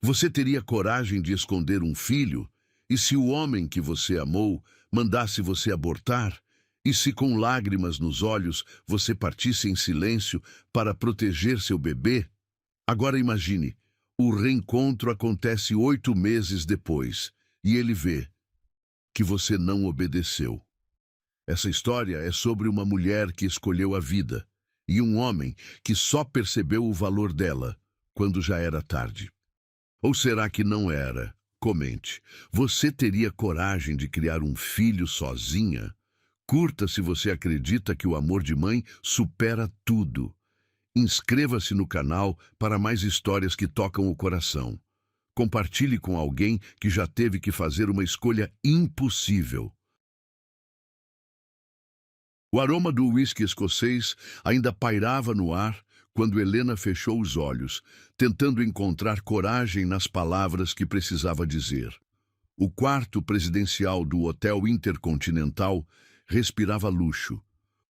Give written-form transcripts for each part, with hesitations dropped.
Você teria coragem de esconder um filho? E se o homem que você amou mandasse você abortar? E se com lágrimas nos olhos você partisse em silêncio para proteger seu bebê? Agora imagine, o reencontro acontece 8 meses depois, e ele vê que você não obedeceu. Essa história é sobre uma mulher que escolheu a vida, e um homem que só percebeu o valor dela quando já era tarde. Ou será que não era? Comente. Você teria coragem de criar um filho sozinha? Curta se você acredita que o amor de mãe supera tudo. Inscreva-se no canal para mais histórias que tocam o coração. Compartilhe com alguém que já teve que fazer uma escolha impossível. O aroma do uísque escocês ainda pairava no ar quando Helena fechou os olhos, tentando encontrar coragem nas palavras que precisava dizer. O quarto presidencial do Hotel Intercontinental respirava luxo.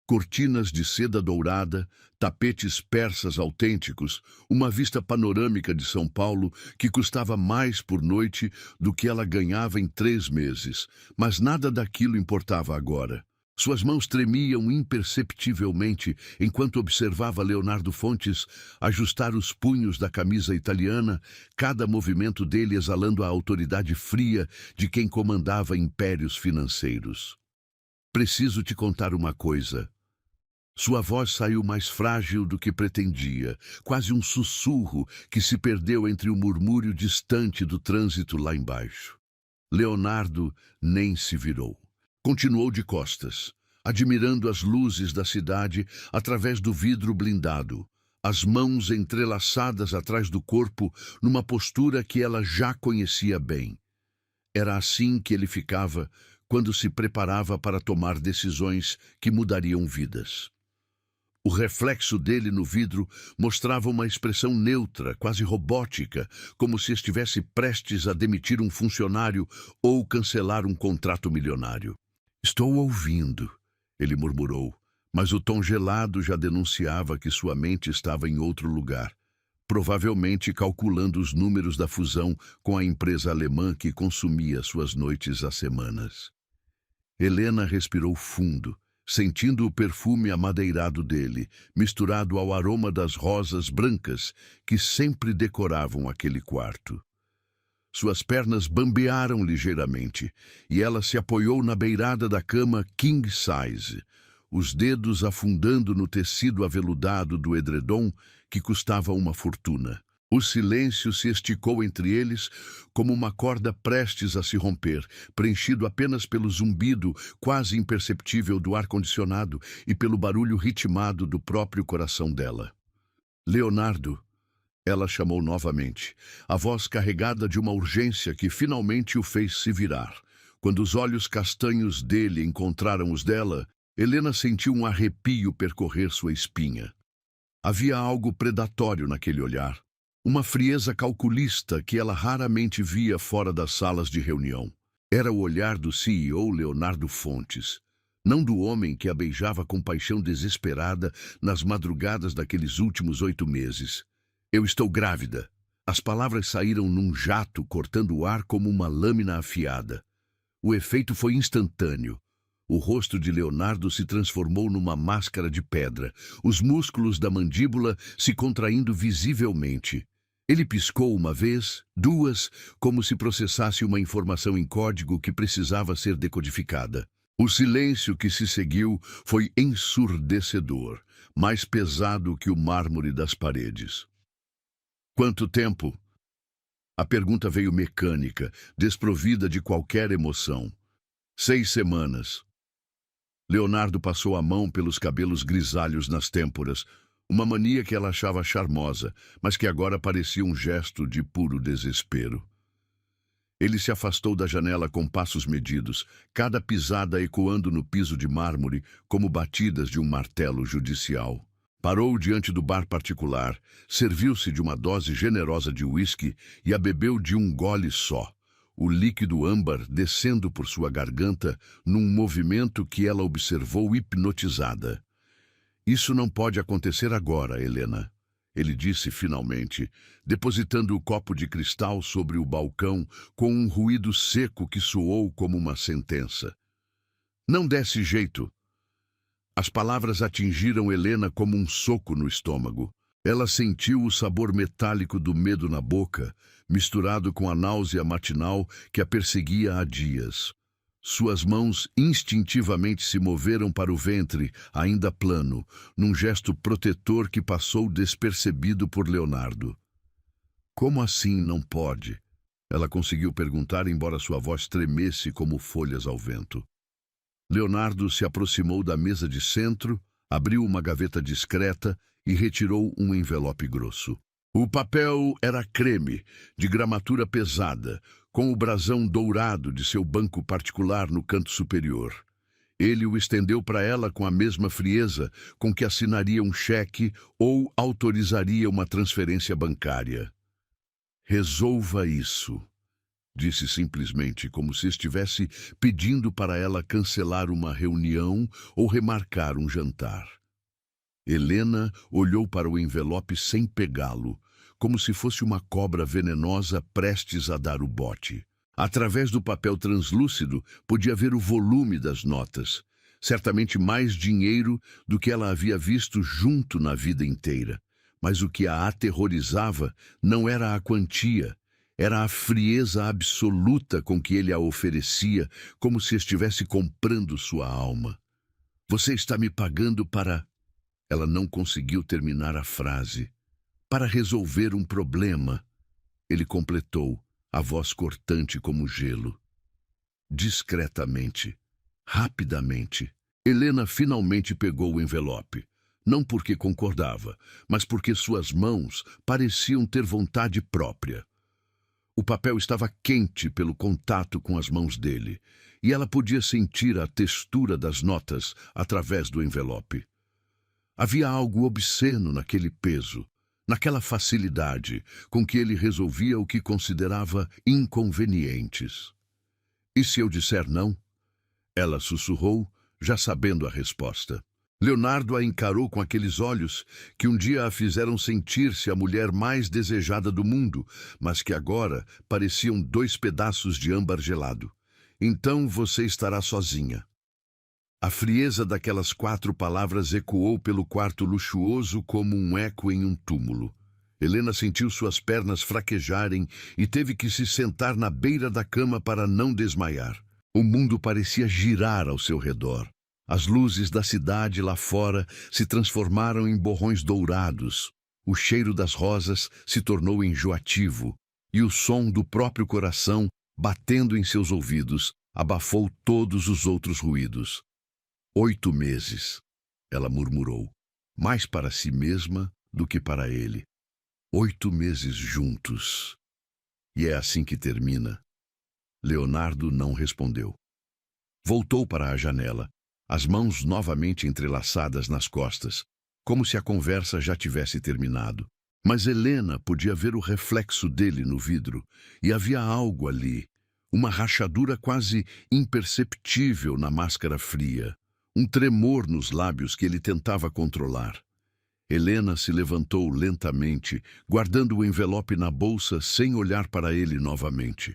Cortinas de seda dourada, tapetes persas autênticos, uma vista panorâmica de São Paulo que custava mais por noite do que ela ganhava em 3 meses. Mas nada daquilo importava agora. Suas mãos tremiam imperceptivelmente enquanto observava Leonardo Fontes ajustar os punhos da camisa italiana, cada movimento dele exalando a autoridade fria de quem comandava impérios financeiros. Preciso te contar uma coisa. Sua voz saiu mais frágil do que pretendia, quase um sussurro que se perdeu entre o murmúrio distante do trânsito lá embaixo. Leonardo nem se virou. Continuou de costas, admirando as luzes da cidade através do vidro blindado, as mãos entrelaçadas atrás do corpo numa postura que ela já conhecia bem. Era assim que ele ficava quando se preparava para tomar decisões que mudariam vidas. O reflexo dele no vidro mostrava uma expressão neutra, quase robótica, como se estivesse prestes a demitir um funcionário ou cancelar um contrato milionário. "Estou ouvindo", ele murmurou, mas o tom gelado já denunciava que sua mente estava em outro lugar, provavelmente calculando os números da fusão com a empresa alemã que consumia suas noites há semanas. Helena respirou fundo, sentindo o perfume amadeirado dele, misturado ao aroma das rosas brancas que sempre decoravam aquele quarto. Suas pernas bambearam ligeiramente, e ela se apoiou na beirada da cama king size, os dedos afundando no tecido aveludado do edredom que custava uma fortuna. O silêncio se esticou entre eles como uma corda prestes a se romper, preenchido apenas pelo zumbido quase imperceptível do ar-condicionado e pelo barulho ritmado do próprio coração dela. "Leonardo", ela chamou novamente, a voz carregada de uma urgência que finalmente o fez se virar. Quando os olhos castanhos dele encontraram os dela, Helena sentiu um arrepio percorrer sua espinha. Havia algo predatório naquele olhar, uma frieza calculista que ela raramente via fora das salas de reunião. Era o olhar do CEO Leonardo Fontes, não do homem que a beijava com paixão desesperada nas madrugadas daqueles últimos 8 meses. "Eu estou grávida." As palavras saíram num jato, cortando o ar como uma lâmina afiada. O efeito foi instantâneo. O rosto de Leonardo se transformou numa máscara de pedra, os músculos da mandíbula se contraindo visivelmente. Ele piscou uma vez, duas, como se processasse uma informação em código que precisava ser decodificada. O silêncio que se seguiu foi ensurdecedor, mais pesado que o mármore das paredes. "Quanto tempo?" A pergunta veio mecânica, desprovida de qualquer emoção. 6 semanas. Leonardo passou a mão pelos cabelos grisalhos nas têmporas, uma mania que ela achava charmosa, mas que agora parecia um gesto de puro desespero. Ele se afastou da janela com passos medidos, cada pisada ecoando no piso de mármore como batidas de um martelo judicial. Parou diante do bar particular, serviu-se de uma dose generosa de uísque e a bebeu de um gole só, o líquido âmbar descendo por sua garganta num movimento que ela observou hipnotizada. "Isso não pode acontecer agora, Helena." ele disse finalmente, depositando o copo de cristal sobre o balcão com um ruído seco que soou como uma sentença. Não desse jeito. As palavras atingiram Helena como um soco no estômago. Ela sentiu o sabor metálico do medo na boca, misturado com a náusea matinal que a perseguia há dias. Suas mãos instintivamente se moveram para o ventre, ainda plano, num gesto protetor que passou despercebido por Leonardo. Como assim não pode? Ela conseguiu perguntar, embora sua voz tremesse como folhas ao vento. Leonardo se aproximou da mesa de centro, abriu uma gaveta discreta e retirou um envelope grosso. O papel era creme, de gramatura pesada, com o brasão dourado de seu banco particular no canto superior. Ele o estendeu para ela com a mesma frieza com que assinaria um cheque ou autorizaria uma transferência bancária. Resolva isso, disse simplesmente, como se estivesse pedindo para ela cancelar uma reunião ou remarcar um jantar. Helena olhou para o envelope sem pegá-lo, como se fosse uma cobra venenosa prestes a dar o bote. Através do papel translúcido, podia ver o volume das notas. Certamente mais dinheiro do que ela havia visto junto na vida inteira. Mas o que a aterrorizava não era a quantia, era a frieza absoluta com que ele a oferecia, como se estivesse comprando sua alma. Você está me pagando para... Ela não conseguiu terminar a frase. Para resolver um problema, ele completou, a voz cortante como gelo. Discretamente, rapidamente, Helena finalmente pegou o envelope. Não porque concordava, mas porque suas mãos pareciam ter vontade própria. O papel estava quente pelo contato com as mãos dele, e ela podia sentir a textura das notas através do envelope. Havia algo obsceno naquele peso, naquela facilidade com que ele resolvia o que considerava inconvenientes. E se eu disser não? Ela sussurrou, já sabendo a resposta. Leonardo a encarou com aqueles olhos que um dia a fizeram sentir-se a mulher mais desejada do mundo, mas que agora pareciam 2 pedaços de âmbar gelado. Então você estará sozinha. A frieza daquelas 4 palavras ecoou pelo quarto luxuoso como um eco em um túmulo. Helena sentiu suas pernas fraquejarem e teve que se sentar na beira da cama para não desmaiar. O mundo parecia girar ao seu redor. As luzes da cidade lá fora se transformaram em borrões dourados. O cheiro das rosas se tornou enjoativo e o som do próprio coração, batendo em seus ouvidos, abafou todos os outros ruídos. 8 meses, ela murmurou, mais para si mesma do que para ele. 8 meses juntos. E é assim que termina. Leonardo não respondeu. Voltou para a janela, as mãos novamente entrelaçadas nas costas, como se a conversa já tivesse terminado. Mas Helena podia ver o reflexo dele no vidro, e havia algo ali, uma rachadura quase imperceptível na máscara fria. Um tremor nos lábios que ele tentava controlar. Helena se levantou lentamente, guardando o envelope na bolsa sem olhar para ele novamente.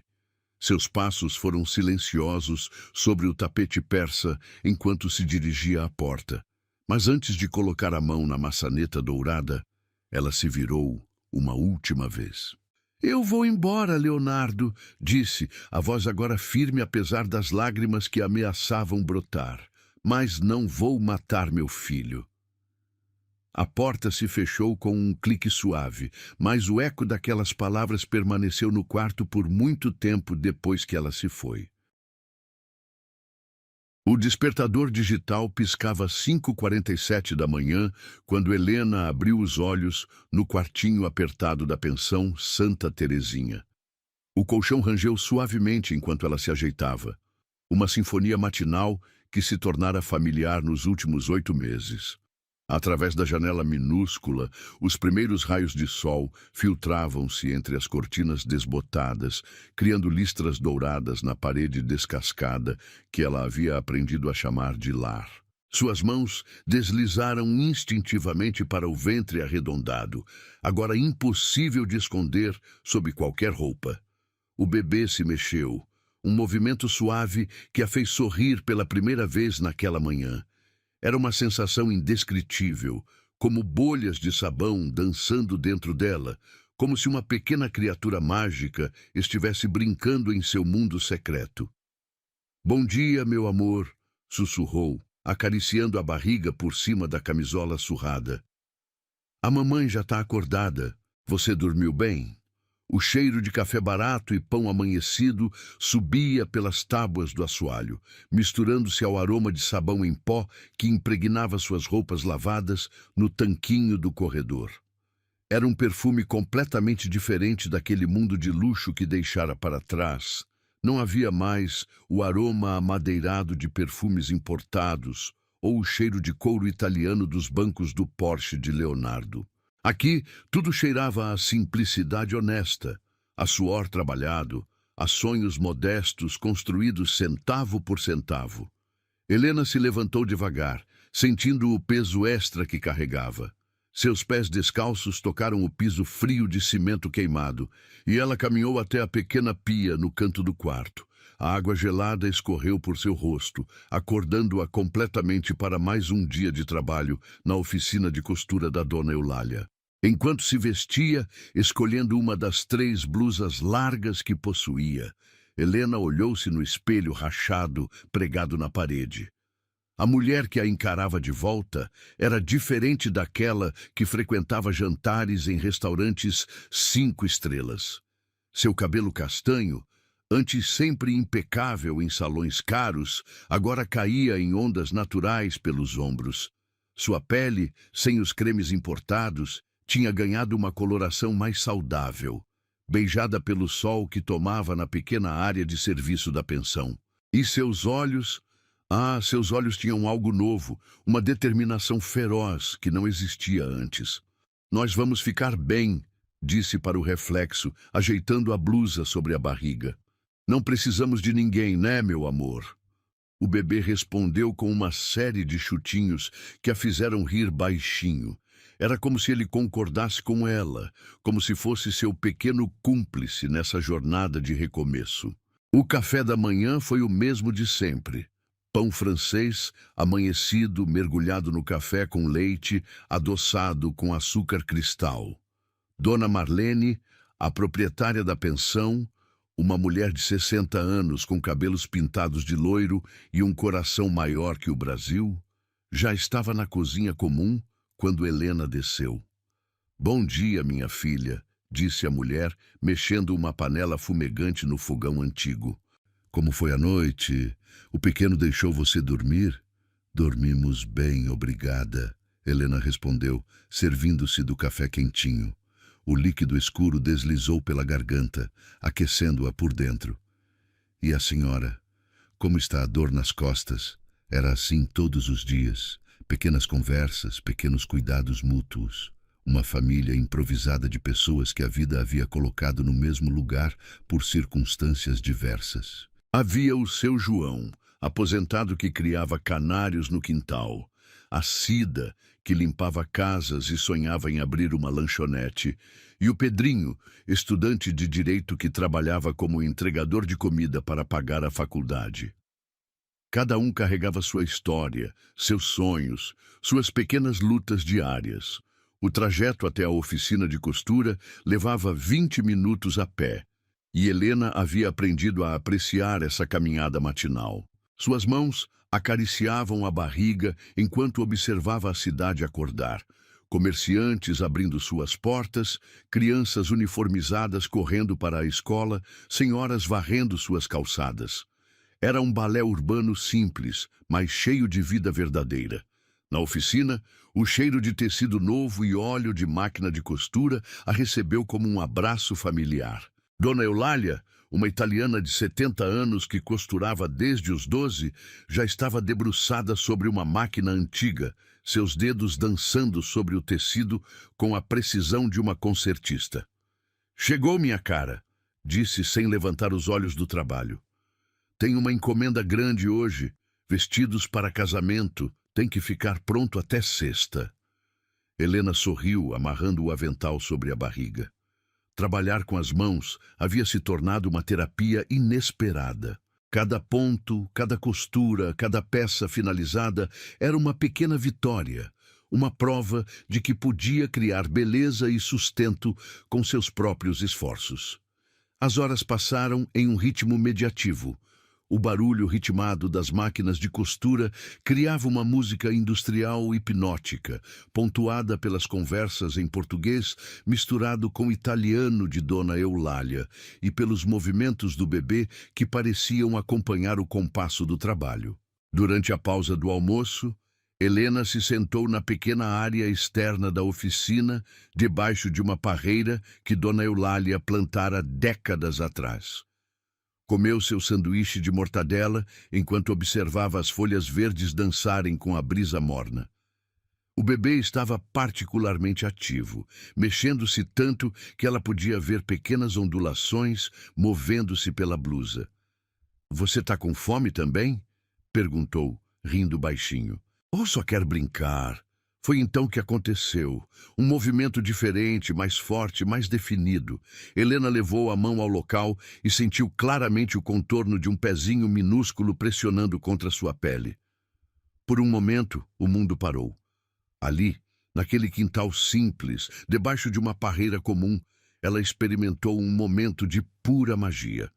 Seus passos foram silenciosos sobre o tapete persa enquanto se dirigia à porta. Mas antes de colocar a mão na maçaneta dourada, ela se virou uma última vez. Eu vou embora, Leonardo, disse, a voz agora firme apesar das lágrimas que ameaçavam brotar. Mas não vou matar meu filho. A porta se fechou com um clique suave, mas o eco daquelas palavras permaneceu no quarto por muito tempo depois que ela se foi. O despertador digital piscava às 5h47 da manhã, quando Helena abriu os olhos no quartinho apertado da pensão Santa Terezinha. O colchão rangeu suavemente enquanto ela se ajeitava. Uma sinfonia matinal que se tornara familiar nos últimos 8 meses. Através da janela minúscula, os primeiros raios de sol filtravam-se entre as cortinas desbotadas, criando listras douradas na parede descascada que ela havia aprendido a chamar de lar. Suas mãos deslizaram instintivamente para o ventre arredondado, agora impossível de esconder sob qualquer roupa. O bebê se mexeu, um movimento suave que a fez sorrir pela primeira vez naquela manhã. Era uma sensação indescritível, como bolhas de sabão dançando dentro dela, como se uma pequena criatura mágica estivesse brincando em seu mundo secreto. "Bom dia, meu amor", sussurrou, acariciando a barriga por cima da camisola surrada. "A mamãe já está acordada. Você dormiu bem?" O cheiro de café barato e pão amanhecido subia pelas tábuas do assoalho, misturando-se ao aroma de sabão em pó que impregnava suas roupas lavadas no tanquinho do corredor. Era um perfume completamente diferente daquele mundo de luxo que deixara para trás. Não havia mais o aroma amadeirado de perfumes importados ou o cheiro de couro italiano dos bancos do Porsche de Leonardo. Aqui, tudo cheirava a simplicidade honesta, a suor trabalhado, a sonhos modestos construídos centavo por centavo. Helena se levantou devagar, sentindo o peso extra que carregava. Seus pés descalços tocaram o piso frio de cimento queimado, e ela caminhou até a pequena pia no canto do quarto. A água gelada escorreu por seu rosto, acordando-a completamente para mais um dia de trabalho na oficina de costura da dona Eulália. Enquanto se vestia, escolhendo uma das 3 blusas largas que possuía, Helena olhou-se no espelho rachado pregado na parede. A mulher que a encarava de volta era diferente daquela que frequentava jantares em restaurantes 5 estrelas. Seu cabelo castanho, antes sempre impecável em salões caros, agora caía em ondas naturais pelos ombros. Sua pele, sem os cremes importados, tinha ganhado uma coloração mais saudável, beijada pelo sol que tomava na pequena área de serviço da pensão. E seus olhos... seus olhos tinham algo novo, uma determinação feroz que não existia antes. "Nós vamos ficar bem", disse para o reflexo, ajeitando a blusa sobre a barriga. "Não precisamos de ninguém, né, meu amor?" O bebê respondeu com uma série de chutinhos que a fizeram rir baixinho. Era como se ele concordasse com ela, como se fosse seu pequeno cúmplice nessa jornada de recomeço. O café da manhã foi o mesmo de sempre. Pão francês, amanhecido, mergulhado no café com leite, adoçado com açúcar cristal. Dona Marlene, a proprietária da pensão, uma mulher de 60 anos com cabelos pintados de loiro e um coração maior que o Brasil, já estava na cozinha comum quando Helena desceu. "Bom dia, minha filha", disse a mulher, mexendo uma panela fumegante no fogão antigo. "Como foi a noite? O pequeno deixou você dormir?" "Dormimos bem, obrigada", Helena respondeu, servindo-se do café quentinho. O líquido escuro deslizou pela garganta, aquecendo-a por dentro. "E a senhora? Como está a dor nas costas?" Era assim todos os dias. Pequenas conversas, pequenos cuidados mútuos. Uma família improvisada de pessoas que a vida havia colocado no mesmo lugar por circunstâncias diversas. Havia o seu João, aposentado que criava canários no quintal. A Cida, que limpava casas e sonhava em abrir uma lanchonete. E o Pedrinho, estudante de direito que trabalhava como entregador de comida para pagar a faculdade. Cada um carregava sua história, seus sonhos, suas pequenas lutas diárias. O trajeto até a oficina de costura levava 20 minutos a pé, e Helena havia aprendido a apreciar essa caminhada matinal. Suas mãos acariciavam a barriga enquanto observava a cidade acordar. Comerciantes abrindo suas portas, crianças uniformizadas correndo para a escola, senhoras varrendo suas calçadas. Era um balé urbano simples, mas cheio de vida verdadeira. Na oficina, o cheiro de tecido novo e óleo de máquina de costura a recebeu como um abraço familiar. Dona Eulália, uma italiana de 70 anos que costurava desde os 12, já estava debruçada sobre uma máquina antiga, seus dedos dançando sobre o tecido com a precisão de uma concertista. "Chegou, minha cara", disse sem levantar os olhos do trabalho. "Tenho uma encomenda grande hoje, vestidos para casamento", Tem que ficar pronto até sexta. Helena sorriu, amarrando o avental sobre a barriga. Trabalhar com as mãos havia se tornado uma terapia inesperada. Cada ponto, cada costura, cada peça finalizada era uma pequena vitória, uma prova de que podia criar beleza e sustento com seus próprios esforços. As horas passaram em um ritmo mediativo. O barulho ritmado das máquinas de costura criava uma música industrial hipnótica, pontuada pelas conversas em português misturado com italiano de Dona Eulália e pelos movimentos do bebê que pareciam acompanhar o compasso do trabalho. Durante a pausa do almoço, Helena se sentou na pequena área externa da oficina, debaixo de uma parreira que Dona Eulália plantara décadas atrás. Comeu seu sanduíche de mortadela enquanto observava as folhas verdes dançarem com a brisa morna. O bebê estava particularmente ativo, mexendo-se tanto que ela podia ver pequenas ondulações movendo-se pela blusa. "Você tá com fome também?" perguntou, rindo baixinho. "Ou só quer brincar?" Foi então que aconteceu. Um movimento diferente, mais forte, mais definido. Helena levou a mão ao local e sentiu claramente o contorno de um pezinho minúsculo pressionando contra sua pele. Por um momento, o mundo parou. Ali, naquele quintal simples, debaixo de uma parreira comum, ela experimentou um momento de pura magia.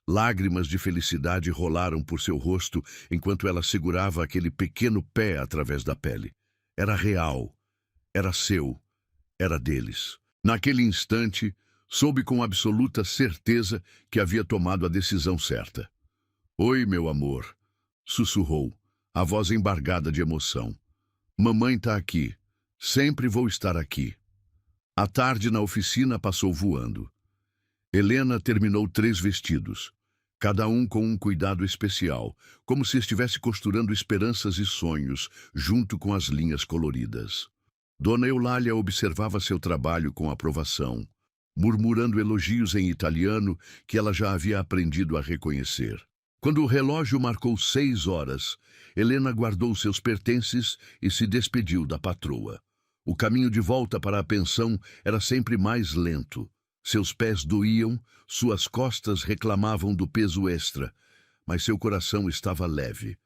Lágrimas de felicidade rolaram por seu rosto enquanto ela segurava aquele pequeno pé através da pele. Era real, era seu, era deles. Naquele instante, soube com absoluta certeza que havia tomado a decisão certa. "Oi, meu amor", sussurrou, a voz embargada de emoção. "Mamãe tá aqui. Sempre vou estar aqui." A tarde na oficina passou voando. Helena terminou 3 vestidos, cada um com um cuidado especial, como se estivesse costurando esperanças e sonhos, junto com as linhas coloridas. Dona Eulália observava seu trabalho com aprovação, murmurando elogios em italiano que ela já havia aprendido a reconhecer. Quando o relógio marcou 6 horas, Helena guardou seus pertences e se despediu da patroa. O caminho de volta para a pensão era sempre mais lento. Seus pés doíam, suas costas reclamavam do peso extra, mas seu coração estava leve.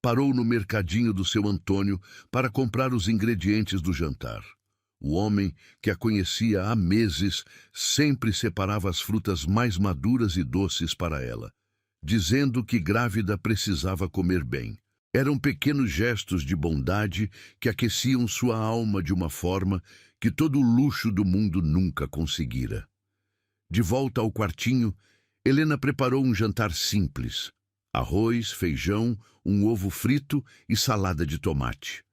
Parou no mercadinho do seu Antônio para comprar os ingredientes do jantar. O homem, que a conhecia há meses, sempre separava as frutas mais maduras e doces para ela, dizendo que grávida precisava comer bem. Eram pequenos gestos de bondade que aqueciam sua alma de uma forma que todo o luxo do mundo nunca conseguira. De volta ao quartinho, Helena preparou um jantar simples: arroz, feijão, um ovo frito e salada de tomate.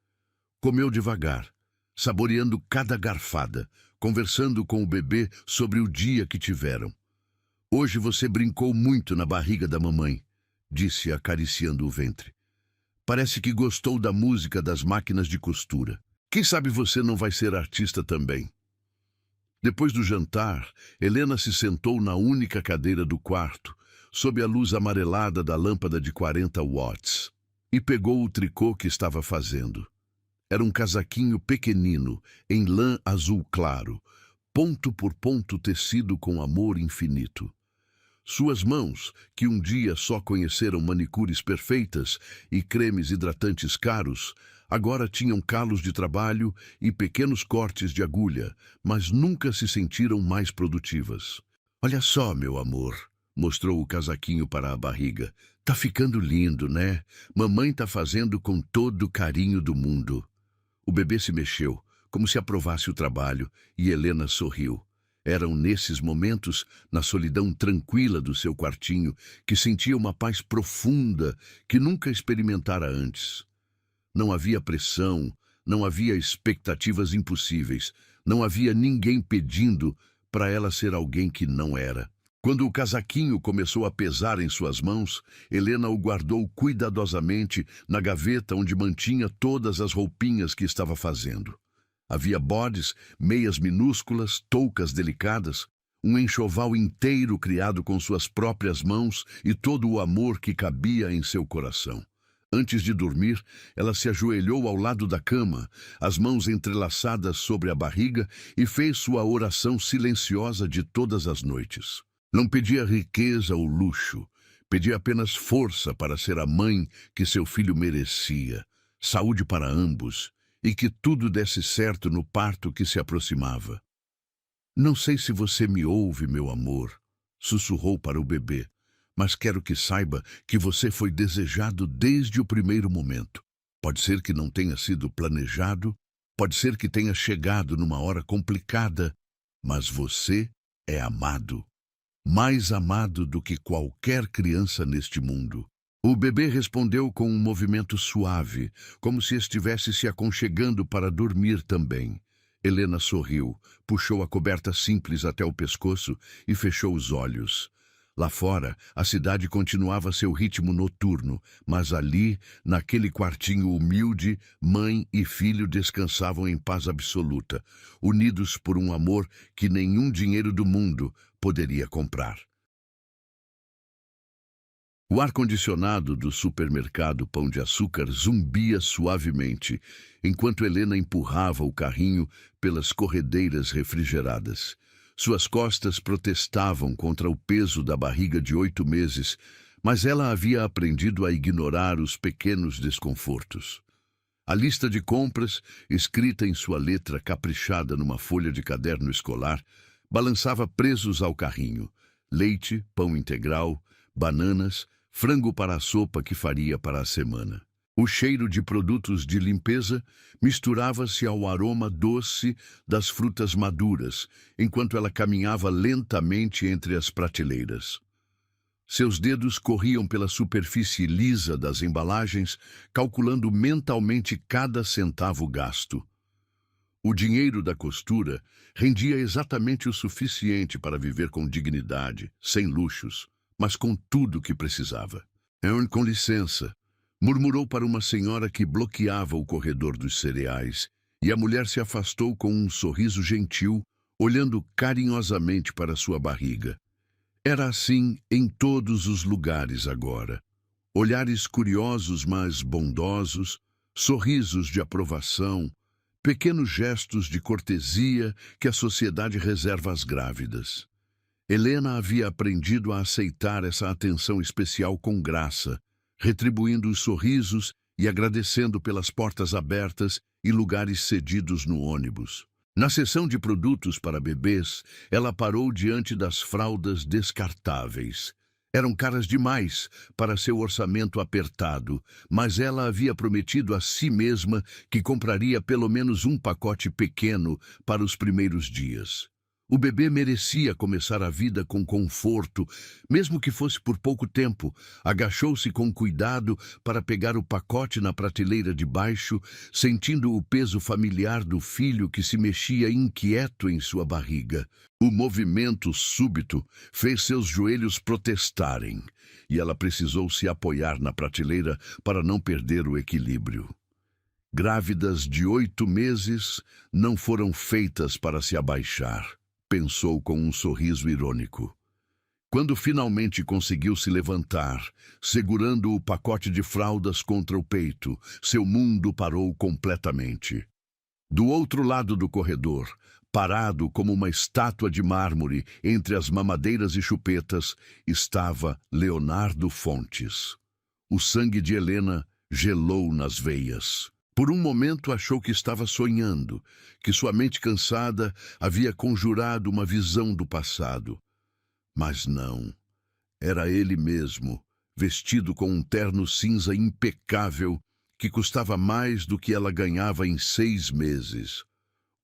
Comeu devagar, saboreando cada garfada, conversando com o bebê sobre o dia que tiveram. "Hoje você brincou muito na barriga da mamãe", disse acariciando o ventre. "Parece que gostou da música das máquinas de costura. Quem sabe você não vai ser artista também?" Depois do jantar, Helena se sentou na única cadeira do quarto, sob a luz amarelada da lâmpada de 40 watts, e pegou o tricô que estava fazendo. Era um casaquinho pequenino, em lã azul claro, ponto por ponto tecido com amor infinito. Suas mãos, que um dia só conheceram manicures perfeitas e cremes hidratantes caros, agora tinham calos de trabalho e pequenos cortes de agulha, mas nunca se sentiram mais produtivas. "Olha só, meu amor", mostrou o casaquinho para a barriga. "Tá ficando lindo, né? Mamãe tá fazendo com todo o carinho do mundo." O bebê se mexeu, como se aprovasse o trabalho, e Helena sorriu. Eram nesses momentos, na solidão tranquila do seu quartinho, que sentia uma paz profunda que nunca experimentara antes. Não havia pressão, não havia expectativas impossíveis, não havia ninguém pedindo para ela ser alguém que não era. Quando o casaquinho começou a pesar em suas mãos, Helena o guardou cuidadosamente na gaveta onde mantinha todas as roupinhas que estava fazendo. Havia bodes, meias minúsculas, toucas delicadas, um enxoval inteiro criado com suas próprias mãos e todo o amor que cabia em seu coração. Antes de dormir, ela se ajoelhou ao lado da cama, as mãos entrelaçadas sobre a barriga, e fez sua oração silenciosa de todas as noites. Não pedia riqueza ou luxo, pedia apenas força para ser a mãe que seu filho merecia, saúde para ambos, e que tudo desse certo no parto que se aproximava. Não sei se você me ouve, meu amor, sussurrou para o bebê, mas quero que saiba que você foi desejado desde o primeiro momento. Pode ser que não tenha sido planejado, pode ser que tenha chegado numa hora complicada, mas você é amado. Mais amado do que qualquer criança neste mundo. O bebê respondeu com um movimento suave, como se estivesse se aconchegando para dormir também. Helena sorriu, puxou a coberta simples até o pescoço e fechou os olhos. Lá fora, a cidade continuava seu ritmo noturno, mas ali, naquele quartinho humilde, mãe e filho descansavam em paz absoluta, unidos por um amor que nenhum dinheiro do mundo poderia comprar. O ar-condicionado do supermercado Pão de Açúcar zumbia suavemente, enquanto Helena empurrava o carrinho pelas corredeiras refrigeradas. Suas costas protestavam contra o peso da barriga de 8 meses, mas ela havia aprendido a ignorar os pequenos desconfortos. A lista de compras, escrita em sua letra caprichada numa folha de caderno escolar, balançava presos ao carrinho: leite, pão integral, bananas, frango para a sopa que faria para a semana. O cheiro de produtos de limpeza misturava-se ao aroma doce das frutas maduras, enquanto ela caminhava lentamente entre as prateleiras. Seus dedos corriam pela superfície lisa das embalagens, calculando mentalmente cada centavo gasto. O dinheiro da costura rendia exatamente o suficiente para viver com dignidade, sem luxos, mas com tudo o que precisava. Com licença, murmurou para uma senhora que bloqueava o corredor dos cereais, e a mulher se afastou com um sorriso gentil, olhando carinhosamente para sua barriga. Era assim em todos os lugares agora. Olhares curiosos, mas bondosos, sorrisos de aprovação, pequenos gestos de cortesia que a sociedade reserva às grávidas. Helena havia aprendido a aceitar essa atenção especial com graça, retribuindo os sorrisos e agradecendo pelas portas abertas e lugares cedidos no ônibus. Na seção de produtos para bebês, ela parou diante das fraldas descartáveis. Eram caras demais para seu orçamento apertado, mas ela havia prometido a si mesma que compraria pelo menos um pacote pequeno para os primeiros dias. O bebê merecia começar a vida com conforto, mesmo que fosse por pouco tempo. Agachou-se com cuidado para pegar o pacote na prateleira de baixo, sentindo o peso familiar do filho que se mexia inquieto em sua barriga. O movimento súbito fez seus joelhos protestarem, e ela precisou se apoiar na prateleira para não perder o equilíbrio. Grávidas de 8 meses não foram feitas para se abaixar, pensou com um sorriso irônico. Quando finalmente conseguiu se levantar, segurando o pacote de fraldas contra o peito, seu mundo parou completamente. Do outro lado do corredor, parado como uma estátua de mármore entre as mamadeiras e chupetas, estava Leonardo Fontes. O sangue de Helena gelou nas veias. Por um momento achou que estava sonhando, que sua mente cansada havia conjurado uma visão do passado. Mas não. Era ele mesmo, vestido com um terno cinza impecável que custava mais do que ela ganhava em 6 meses.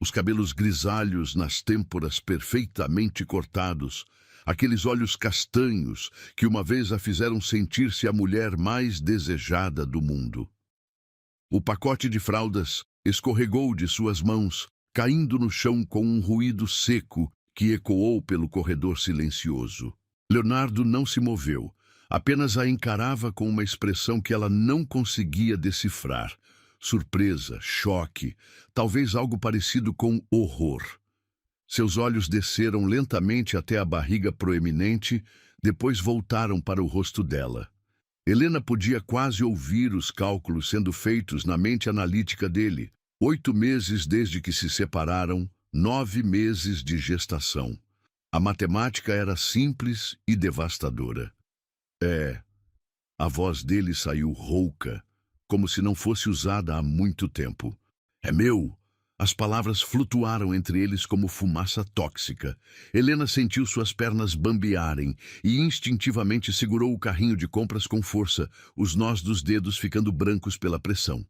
Os cabelos grisalhos nas têmporas perfeitamente cortados, aqueles olhos castanhos que uma vez a fizeram sentir-se a mulher mais desejada do mundo. O pacote de fraldas escorregou de suas mãos, caindo no chão com um ruído seco que ecoou pelo corredor silencioso. Leonardo não se moveu, apenas a encarava com uma expressão que ela não conseguia decifrar. Surpresa, choque, talvez algo parecido com horror. Seus olhos desceram lentamente até a barriga proeminente, depois voltaram para o rosto dela. Helena podia quase ouvir os cálculos sendo feitos na mente analítica dele. 8 meses desde que se separaram, 9 meses de gestação. A matemática era simples e devastadora. É, a voz dele saiu rouca, como se não fosse usada há muito tempo. É meu! As palavras flutuaram entre eles como fumaça tóxica. Helena sentiu suas pernas bambearem e instintivamente segurou o carrinho de compras com força, os nós dos dedos ficando brancos pela pressão.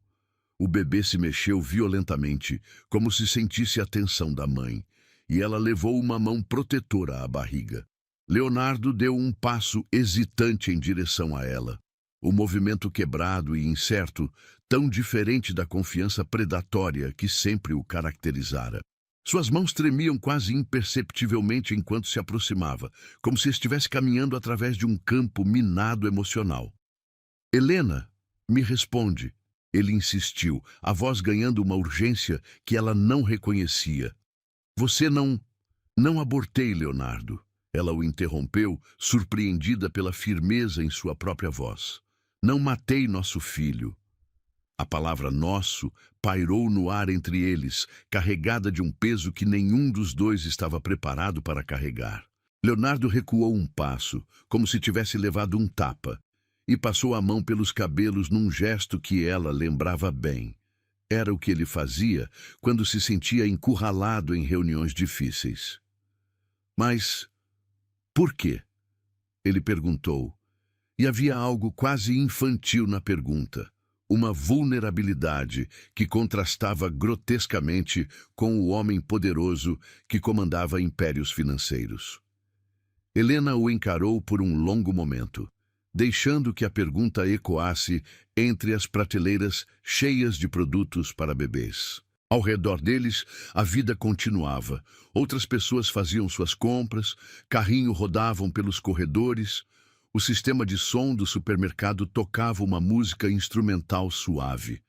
O bebê se mexeu violentamente, como se sentisse a tensão da mãe, e ela levou uma mão protetora à barriga. Leonardo deu um passo hesitante em direção a ela. O movimento quebrado e incerto, tão diferente da confiança predatória que sempre o caracterizara. Suas mãos tremiam quase imperceptivelmente enquanto se aproximava, como se estivesse caminhando através de um campo minado emocional. Helena, me responde. Ele insistiu, a voz ganhando uma urgência que ela não reconhecia. Você não... Não abortei, Leonardo. Ela o interrompeu, surpreendida pela firmeza em sua própria voz. Não matei nosso filho. A palavra nosso pairou no ar entre eles, carregada de um peso que nenhum dos dois estava preparado para carregar. Leonardo recuou um passo, como se tivesse levado um tapa, e passou a mão pelos cabelos num gesto que ela lembrava bem. Era o que ele fazia quando se sentia encurralado em reuniões difíceis. Mas por quê? Ele perguntou. E havia algo quase infantil na pergunta, uma vulnerabilidade que contrastava grotescamente com o homem poderoso que comandava impérios financeiros. Helena o encarou por um longo momento, deixando que a pergunta ecoasse entre as prateleiras cheias de produtos para bebês. Ao redor deles, a vida continuava. Outras pessoas faziam suas compras, carrinhos rodavam pelos corredores. O sistema de som do supermercado tocava uma música instrumental suave.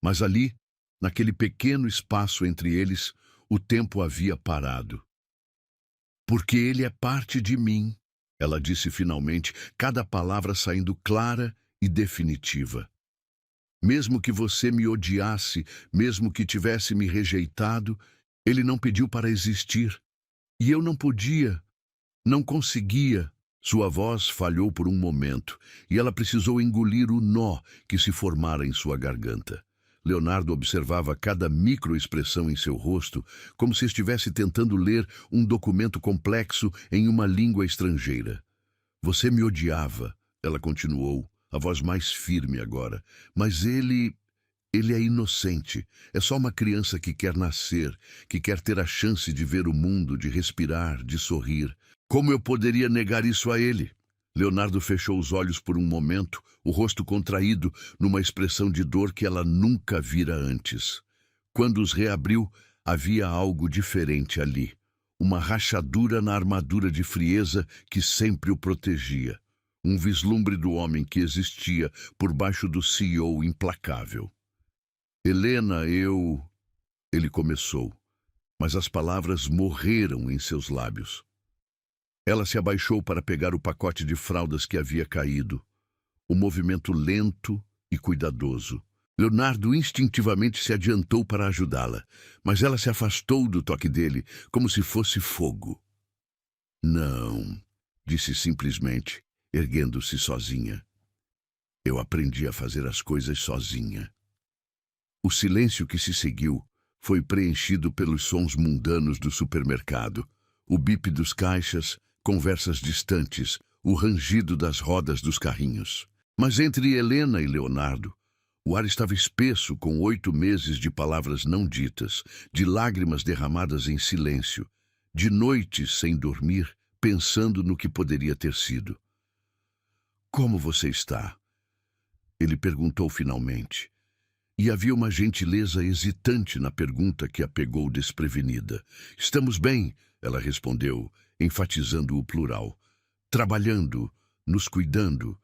Mas ali, naquele pequeno espaço entre eles, o tempo havia parado. Porque ele é parte de mim, ela disse finalmente, cada palavra saindo clara e definitiva. Mesmo que você me odiasse, mesmo que tivesse me rejeitado, ele não pediu para existir. E eu não podia, não conseguia. Sua voz falhou por um momento, e ela precisou engolir o nó que se formara em sua garganta. Leonardo observava cada microexpressão em seu rosto, como se estivesse tentando ler um documento complexo em uma língua estrangeira. Você me odiava, ela continuou, a voz mais firme agora, mas ele é inocente, é só uma criança que quer nascer, que quer ter a chance de ver o mundo, de respirar, de sorrir. Como eu poderia negar isso a ele? Leonardo fechou os olhos por um momento, o rosto contraído, numa expressão de dor que ela nunca vira antes. Quando os reabriu, havia algo diferente ali. Uma rachadura na armadura de frieza que sempre o protegia. Um vislumbre do homem que existia por baixo do CEO implacável. Helena, Ele começou, mas as palavras morreram em seus lábios. Ela se abaixou para pegar o pacote de fraldas que havia caído. O movimento lento e cuidadoso. Leonardo instintivamente se adiantou para ajudá-la, mas ela se afastou do toque dele, como se fosse fogo. Não, disse simplesmente, erguendo-se sozinha. Eu aprendi a fazer as coisas sozinha. O silêncio que se seguiu foi preenchido pelos sons mundanos do supermercado, o bip dos caixas, conversas distantes, o rangido das rodas dos carrinhos. Mas entre Helena e Leonardo, o ar estava espesso com 8 meses de palavras não ditas, de lágrimas derramadas em silêncio, de noites sem dormir, pensando no que poderia ter sido. Como você está? Ele perguntou finalmente. E havia uma gentileza hesitante na pergunta que a pegou desprevenida. Estamos bem, ela respondeu, enfatizando o plural. Trabalhando, nos cuidando,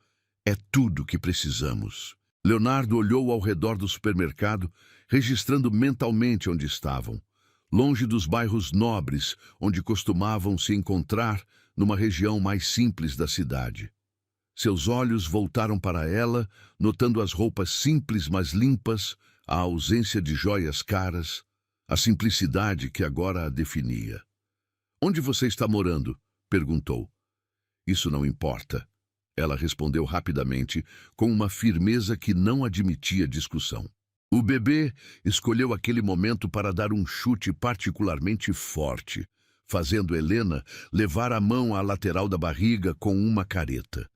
é tudo o que precisamos. Leonardo olhou ao redor do supermercado, registrando mentalmente onde estavam. Longe dos bairros nobres, onde costumavam se encontrar, numa região mais simples da cidade. Seus olhos voltaram para ela, notando as roupas simples mas limpas, a ausência de joias caras, a simplicidade que agora a definia. "Onde você está morando?" perguntou. "Isso não importa." Ela respondeu rapidamente, com uma firmeza que não admitia discussão. O bebê escolheu aquele momento para dar um chute particularmente forte, fazendo Helena levar a mão à lateral da barriga com uma careta.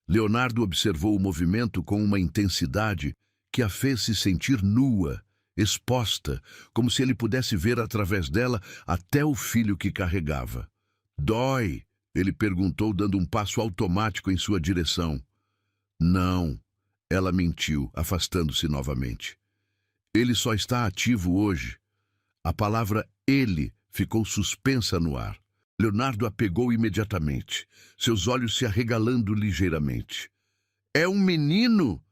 Leonardo observou o movimento com uma intensidade que a fez se sentir nua, exposta, como se ele pudesse ver através dela até o filho que carregava. "Dói?" ele perguntou, dando um passo automático em sua direção. "Não." Ela mentiu, afastando-se novamente. "Ele só está ativo hoje." A palavra "ele" ficou suspensa no ar. Leonardo a pegou imediatamente, seus olhos se arregalando ligeiramente. "É um menino?"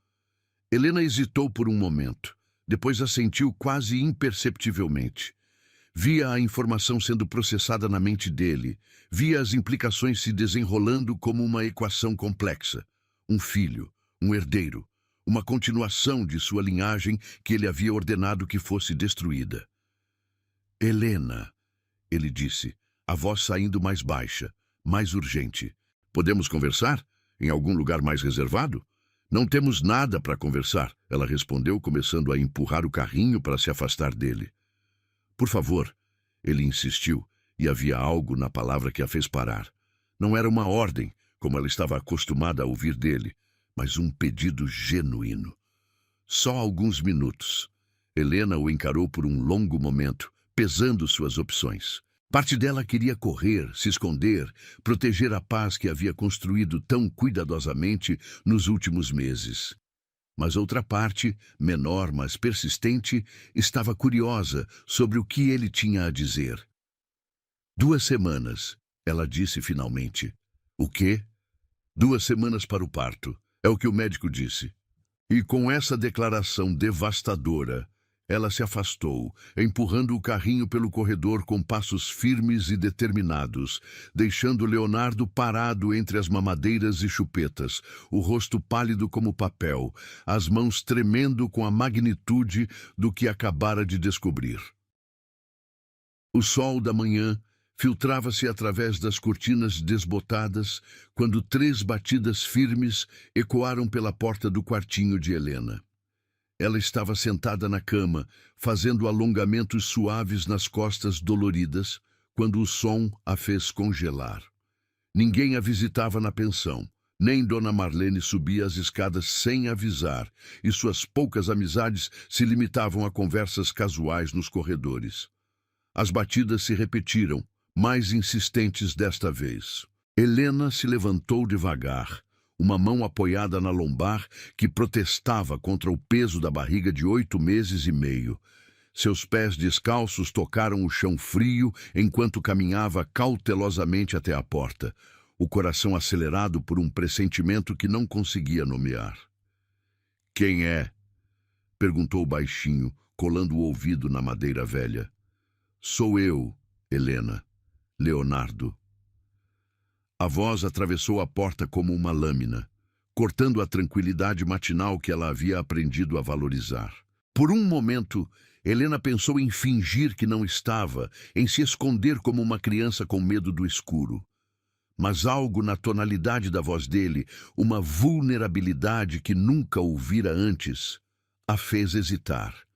Helena hesitou por um momento. Depois assentiu quase imperceptivelmente. Via a informação sendo processada na mente dele. Via as implicações se desenrolando como uma equação complexa. Um filho, um herdeiro, uma continuação de sua linhagem que ele havia ordenado que fosse destruída. "Helena", ele disse, a voz saindo mais baixa, mais urgente. "Podemos conversar? Em algum lugar mais reservado?" "Não temos nada para conversar", ela respondeu, começando a empurrar o carrinho para se afastar dele. "Por favor", ele insistiu, e havia algo na palavra que a fez parar. Não era uma ordem, como ela estava acostumada a ouvir dele, mas um pedido genuíno. Só alguns minutos. Helena o encarou por um longo momento, pesando suas opções. Parte dela queria correr, se esconder, proteger a paz que havia construído tão cuidadosamente nos últimos meses. Mas outra parte, menor mas persistente, estava curiosa sobre o que ele tinha a dizer. "2 semanas", ela disse finalmente. "O quê?" "2 semanas para o parto. É o que o médico disse." E com essa declaração devastadora, ela se afastou, empurrando o carrinho pelo corredor com passos firmes e determinados, deixando Leonardo parado entre as mamadeiras e chupetas, o rosto pálido como papel, as mãos tremendo com a magnitude do que acabara de descobrir. O sol da manhã filtrava-se através das cortinas desbotadas quando 3 batidas firmes ecoaram pela porta do quartinho de Helena. Ela estava sentada na cama, fazendo alongamentos suaves nas costas doloridas, quando o som a fez congelar. Ninguém a visitava na pensão, nem Dona Marlene subia as escadas sem avisar, e suas poucas amizades se limitavam a conversas casuais nos corredores. As batidas se repetiram, mais insistentes desta vez. Helena se levantou devagar, uma mão apoiada na lombar que protestava contra o peso da barriga de 8 meses e meio. Seus pés descalços tocaram o chão frio enquanto caminhava cautelosamente até a porta, o coração acelerado por um pressentimento que não conseguia nomear. "Quem é?" perguntou baixinho, colando o ouvido na madeira velha. "Sou eu, Helena. Leonardo." A voz atravessou a porta como uma lâmina, cortando a tranquilidade matinal que ela havia aprendido a valorizar. Por um momento, Helena pensou em fingir que não estava, em se esconder como uma criança com medo do escuro. Mas algo na tonalidade da voz dele, uma vulnerabilidade que nunca ouvira antes, a fez hesitar.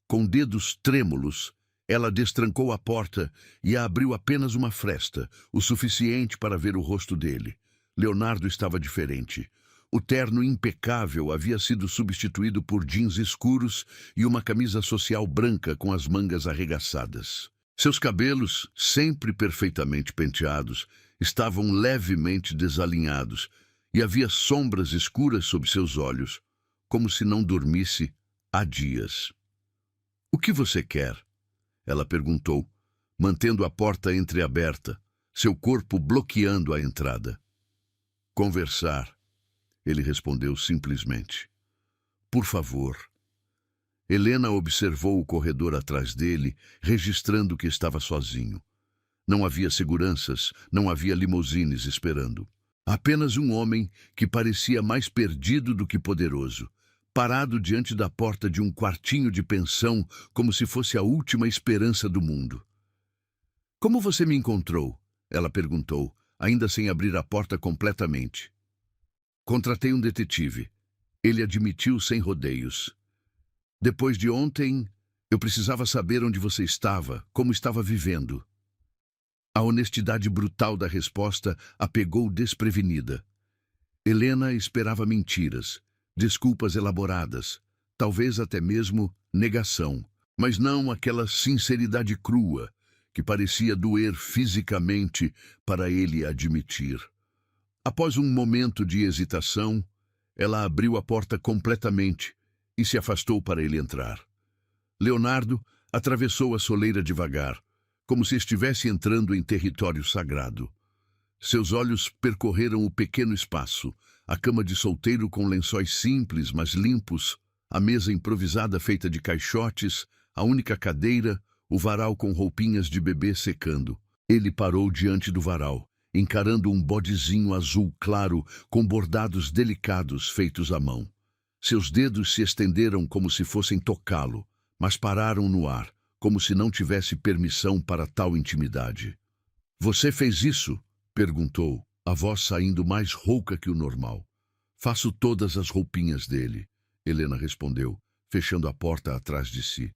Com dedos trêmulos, ela destrancou a porta e a abriu apenas uma fresta, o suficiente para ver o rosto dele. Leonardo estava diferente. O terno impecável havia sido substituído por jeans escuros e uma camisa social branca com as mangas arregaçadas. Seus cabelos, sempre perfeitamente penteados, estavam levemente desalinhados e havia sombras escuras sob seus olhos, como se não dormisse há dias. "O que você quer?" ela perguntou, mantendo a porta entreaberta, seu corpo bloqueando a entrada. "Conversar", ele respondeu simplesmente. "Por favor." Helena observou o corredor atrás dele, registrando que estava sozinho. Não havia seguranças, não havia limousines esperando. Apenas um homem que parecia mais perdido do que poderoso, parado diante da porta de um quartinho de pensão como se fosse a última esperança do mundo. "Como você me encontrou?" ela perguntou, ainda sem abrir a porta completamente. "Contratei um detetive." Ele admitiu sem rodeios. "Depois de ontem, eu precisava saber onde você estava, como estava vivendo." A honestidade brutal da resposta a pegou desprevenida. Helena esperava mentiras, desculpas elaboradas, talvez até mesmo negação, mas não aquela sinceridade crua que parecia doer fisicamente para ele admitir. Após um momento de hesitação, ela abriu a porta completamente e se afastou para ele entrar. Leonardo atravessou a soleira devagar, como se estivesse entrando em território sagrado. Seus olhos percorreram o pequeno espaço, a cama de solteiro com lençóis simples, mas limpos, a mesa improvisada feita de caixotes, a única cadeira, o varal com roupinhas de bebê secando. Ele parou diante do varal, encarando um bodezinho azul claro com bordados delicados feitos à mão. Seus dedos se estenderam como se fossem tocá-lo, mas pararam no ar, como se não tivesse permissão para tal intimidade. "Você fez isso?" perguntou, a voz saindo mais rouca que o normal. "Faço todas as roupinhas dele", Helena respondeu, fechando a porta atrás de si.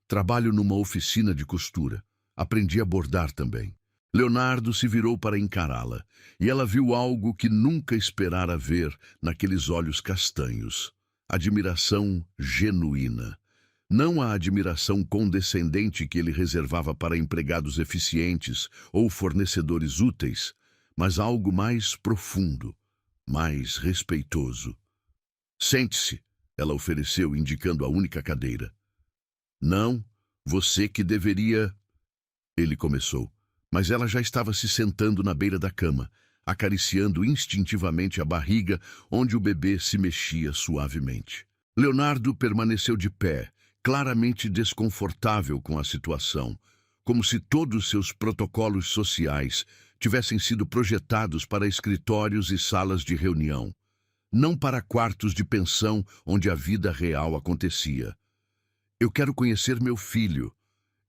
"Trabalho numa oficina de costura. Aprendi a bordar também." Leonardo se virou para encará-la, e ela viu algo que nunca esperara ver naqueles olhos castanhos. Admiração genuína. Não a admiração condescendente que ele reservava para empregados eficientes ou fornecedores úteis, mas algo mais profundo, mais respeitoso. "Sente-se", ela ofereceu, indicando a única cadeira. "Não, você que deveria..." ele começou, mas ela já estava se sentando na beira da cama, acariciando instintivamente a barriga onde o bebê se mexia suavemente. Leonardo permaneceu de pé, claramente desconfortável com a situação, como se todos seus protocolos sociais tivessem sido projetados para escritórios e salas de reunião, não para quartos de pensão onde a vida real acontecia. "Eu quero conhecer meu filho",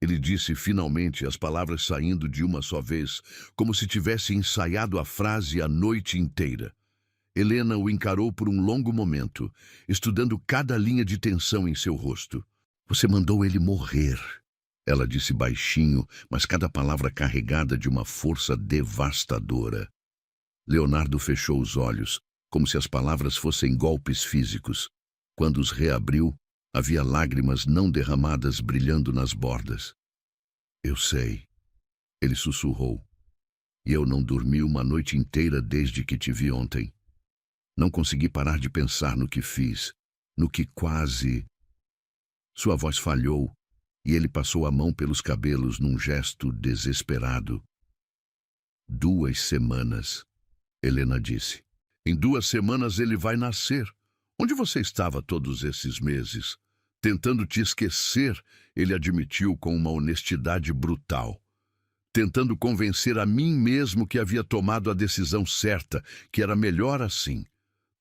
ele disse finalmente, as palavras saindo de uma só vez, como se tivesse ensaiado a frase a noite inteira. Helena o encarou por um longo momento, estudando cada linha de tensão em seu rosto. "Você mandou ele morrer", ela disse baixinho, mas cada palavra carregada de uma força devastadora. Leonardo fechou os olhos, como se as palavras fossem golpes físicos. Quando os reabriu, havia lágrimas não derramadas brilhando nas bordas. "Eu sei", ele sussurrou. "E eu não dormi uma noite inteira desde que te vi ontem. Não consegui parar de pensar no que fiz, no que quase..." Sua voz falhou, e ele passou a mão pelos cabelos num gesto desesperado. "2 semanas", Helena disse. "Em 2 semanas ele vai nascer. Onde você estava todos esses meses?" "Tentando te esquecer", ele admitiu com uma honestidade brutal. "Tentando convencer a mim mesmo que havia tomado a decisão certa, que era melhor assim.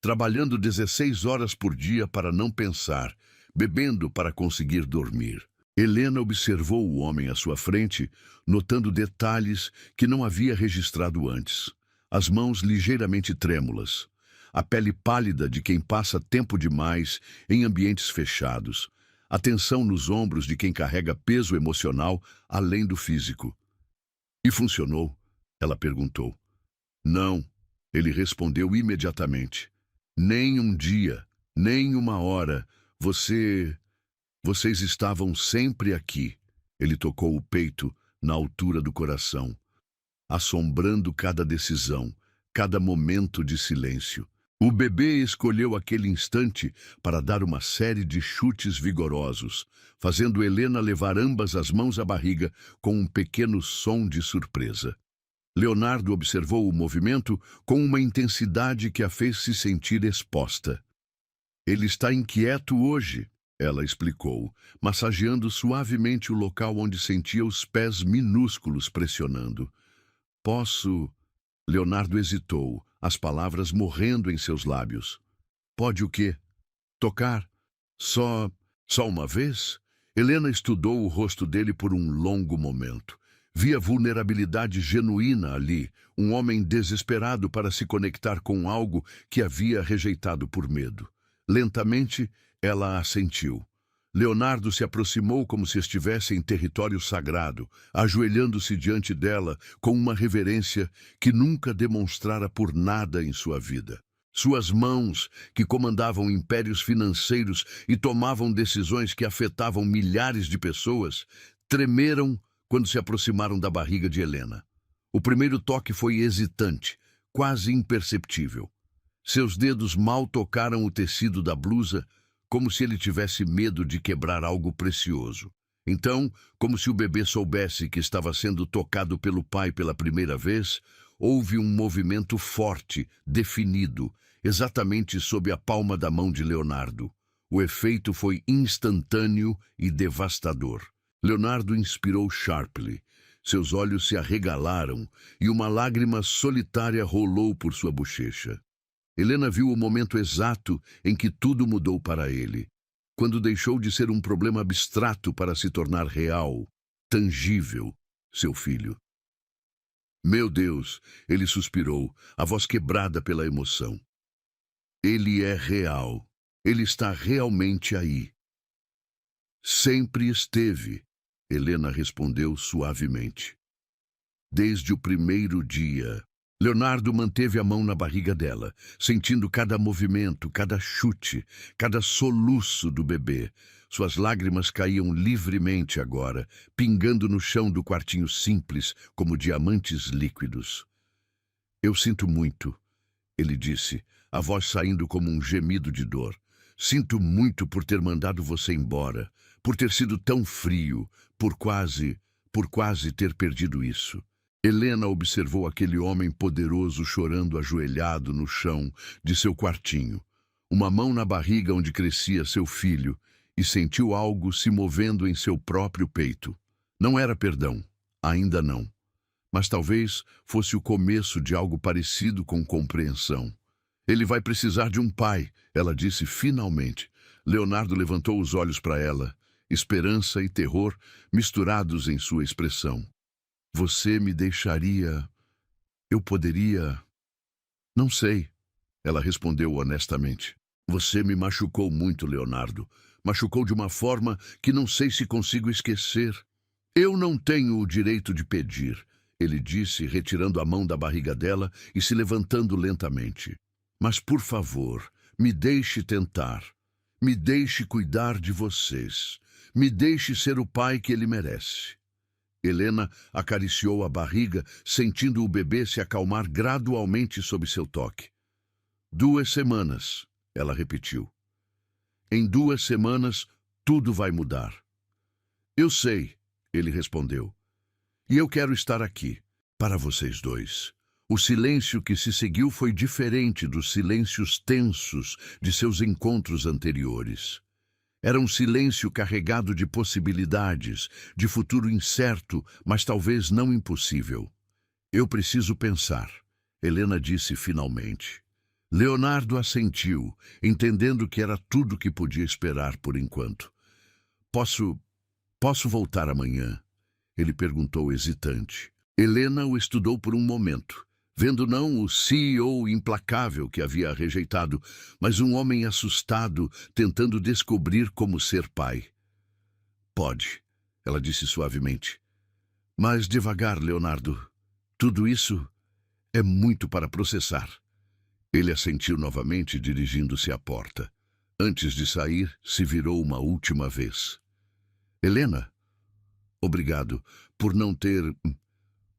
Trabalhando 16 horas por dia para não pensar, bebendo para conseguir dormir." Helena observou o homem à sua frente, notando detalhes que não havia registrado antes. As mãos ligeiramente trêmulas, a pele pálida de quem passa tempo demais em ambientes fechados, a tensão nos ombros de quem carrega peso emocional além do físico. "E funcionou?" ela perguntou. "Não", ele respondeu imediatamente. "Nem um dia, nem uma hora. Vocês estavam sempre aqui." Ele tocou o peito na altura do coração, assombrando cada decisão, cada momento de silêncio. O bebê escolheu aquele instante para dar uma série de chutes vigorosos, fazendo Helena levar ambas as mãos à barriga com um pequeno som de surpresa. Leonardo observou o movimento com uma intensidade que a fez se sentir exposta. "Ele está inquieto hoje", ela explicou, massageando suavemente o local onde sentia os pés minúsculos pressionando. "Posso..." Leonardo hesitou, as palavras morrendo em seus lábios. Pode o quê? Tocar? Só... só uma vez? Helena estudou o rosto dele por um longo momento. Via vulnerabilidade genuína ali, um homem desesperado para se conectar com algo que havia rejeitado por medo. Lentamente, ela assentiu. Leonardo se aproximou como se estivesse em território sagrado, ajoelhando-se diante dela com uma reverência que nunca demonstrara por nada em sua vida. Suas mãos, que comandavam impérios financeiros e tomavam decisões que afetavam milhares de pessoas, tremeram quando se aproximaram da barriga de Helena. O primeiro toque foi hesitante, quase imperceptível. Seus dedos mal tocaram o tecido da blusa, como se ele tivesse medo de quebrar algo precioso. Então, como se o bebê soubesse que estava sendo tocado pelo pai pela primeira vez, houve um movimento forte, definido, exatamente sob a palma da mão de Leonardo. O efeito foi instantâneo e devastador. Leonardo inspirou Sharply. Seus olhos se arregalaram e uma lágrima solitária rolou por sua bochecha. Helena viu o momento exato em que tudo mudou para ele, quando deixou de ser um problema abstrato para se tornar real, tangível, seu filho. Meu Deus, ele suspirou, a voz quebrada pela emoção. Ele é real. Ele está realmente aí. Sempre esteve, Helena respondeu suavemente. Desde o primeiro dia. Leonardo manteve a mão na barriga dela, sentindo cada movimento, cada chute, cada soluço do bebê. Suas lágrimas caíam livremente agora, pingando no chão do quartinho simples, como diamantes líquidos. Eu sinto muito, ele disse, a voz saindo como um gemido de dor. Sinto muito por ter mandado você embora, por ter sido tão frio, por quase ter perdido isso. Helena observou aquele homem poderoso chorando ajoelhado no chão de seu quartinho, uma mão na barriga onde crescia seu filho, e sentiu algo se movendo em seu próprio peito. Não era perdão, ainda não, mas talvez fosse o começo de algo parecido com compreensão. Ele vai precisar de um pai, ela disse finalmente. Leonardo levantou os olhos para ela, esperança e terror misturados em sua expressão. Você me deixaria... Eu poderia... Não sei, ela respondeu honestamente. Você me machucou muito, Leonardo. Machucou de uma forma que não sei se consigo esquecer. Eu não tenho o direito de pedir, ele disse, retirando a mão da barriga dela e se levantando lentamente. Mas, por favor, me deixe tentar. Me deixe cuidar de vocês. Me deixe ser o pai que ele merece. Helena acariciou a barriga, sentindo o bebê se acalmar gradualmente sob seu toque. 2 semanas, ela repetiu. Em 2 semanas, tudo vai mudar. Eu sei, ele respondeu. E eu quero estar aqui, para vocês dois. O silêncio que se seguiu foi diferente dos silêncios tensos de seus encontros anteriores. Era um silêncio carregado de possibilidades, de futuro incerto, mas talvez não impossível. Eu preciso pensar, Helena disse finalmente. Leonardo assentiu, entendendo que era tudo que podia esperar por enquanto. Posso voltar amanhã? Ele perguntou hesitante. Helena o estudou por um momento, vendo não o CEO implacável que havia rejeitado, mas um homem assustado, tentando descobrir como ser pai. Pode, ela disse suavemente. Mas devagar, Leonardo. Tudo isso é muito para processar. Ele assentiu novamente, dirigindo-se à porta. Antes de sair, se virou uma última vez. Helena, obrigado por não ter...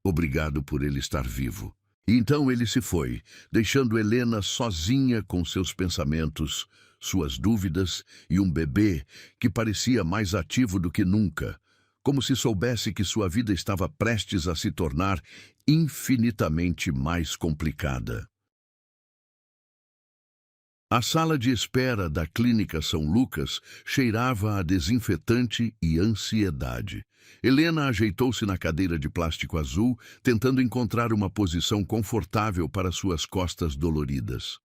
Obrigado por ele estar vivo. E então ele se foi, deixando Helena sozinha com seus pensamentos, suas dúvidas e um bebê que parecia mais ativo do que nunca, como se soubesse que sua vida estava prestes a se tornar infinitamente mais complicada. A sala de espera da Clínica São Lucas cheirava a desinfetante e ansiedade. Helena ajeitou-se na cadeira de plástico azul, tentando encontrar uma posição confortável para suas costas doloridas.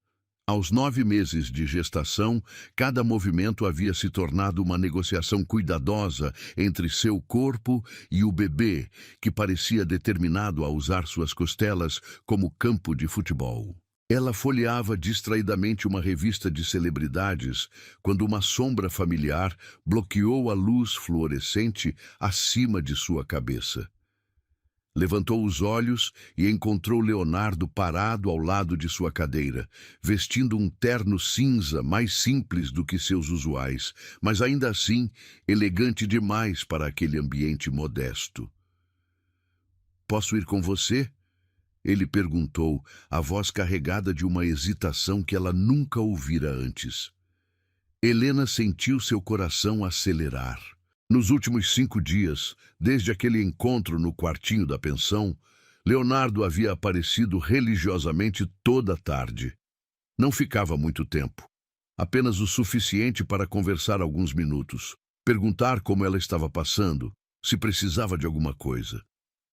Aos 9 meses de gestação, cada movimento havia se tornado uma negociação cuidadosa entre seu corpo e o bebê, que parecia determinado a usar suas costelas como campo de futebol. Ela folheava distraidamente uma revista de celebridades quando uma sombra familiar bloqueou a luz fluorescente acima de sua cabeça. Levantou os olhos e encontrou Leonardo parado ao lado de sua cadeira, vestindo um terno cinza mais simples do que seus usuais, mas ainda assim elegante demais para aquele ambiente modesto. "Posso ir com você?" Ele perguntou, a voz carregada de uma hesitação que ela nunca ouvira antes. Helena sentiu seu coração acelerar. Nos últimos 5 dias, desde aquele encontro no quartinho da pensão, Leonardo havia aparecido religiosamente toda a tarde. Não ficava muito tempo, apenas o suficiente para conversar alguns minutos, perguntar como ela estava passando, se precisava de alguma coisa.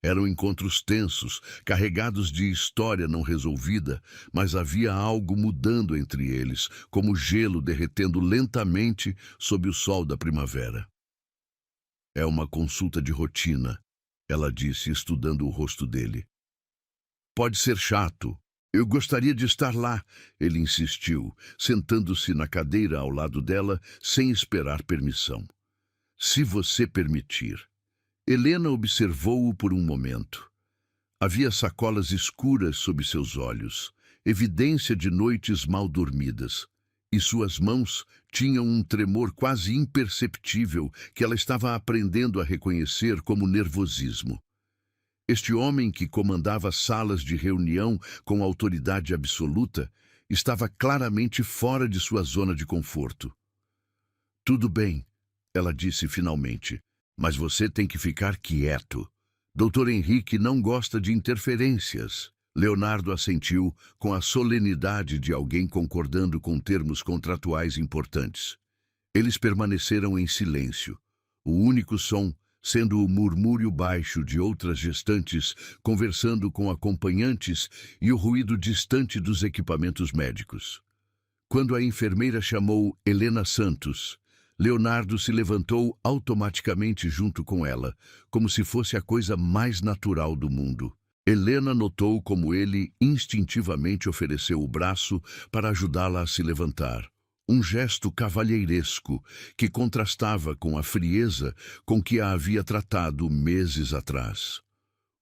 Eram encontros tensos, carregados de história não resolvida, mas havia algo mudando entre eles, como gelo derretendo lentamente sob o sol da primavera. "É uma consulta de rotina", ela disse, estudando o rosto dele. "Pode ser chato. Eu gostaria de estar lá", ele insistiu, sentando-se na cadeira ao lado dela, sem esperar permissão. "Se você permitir." Helena observou-o por um momento. Havia sacolas escuras sob seus olhos, evidência de noites mal dormidas, e suas mãos tinham um tremor quase imperceptível que ela estava aprendendo a reconhecer como nervosismo. Este homem que comandava salas de reunião com autoridade absoluta estava claramente fora de sua zona de conforto. "Tudo bem", ela disse finalmente. "Mas você tem que ficar quieto. Dr. Henrique não gosta de interferências." Leonardo assentiu com a solenidade de alguém concordando com termos contratuais importantes. Eles permaneceram em silêncio, o único som sendo o murmúrio baixo de outras gestantes conversando com acompanhantes e o ruído distante dos equipamentos médicos. Quando a enfermeira chamou Helena Santos, Leonardo se levantou automaticamente junto com ela, como se fosse a coisa mais natural do mundo. Helena notou como ele instintivamente ofereceu o braço para ajudá-la a se levantar. Um gesto cavalheiresco que contrastava com a frieza com que a havia tratado meses atrás.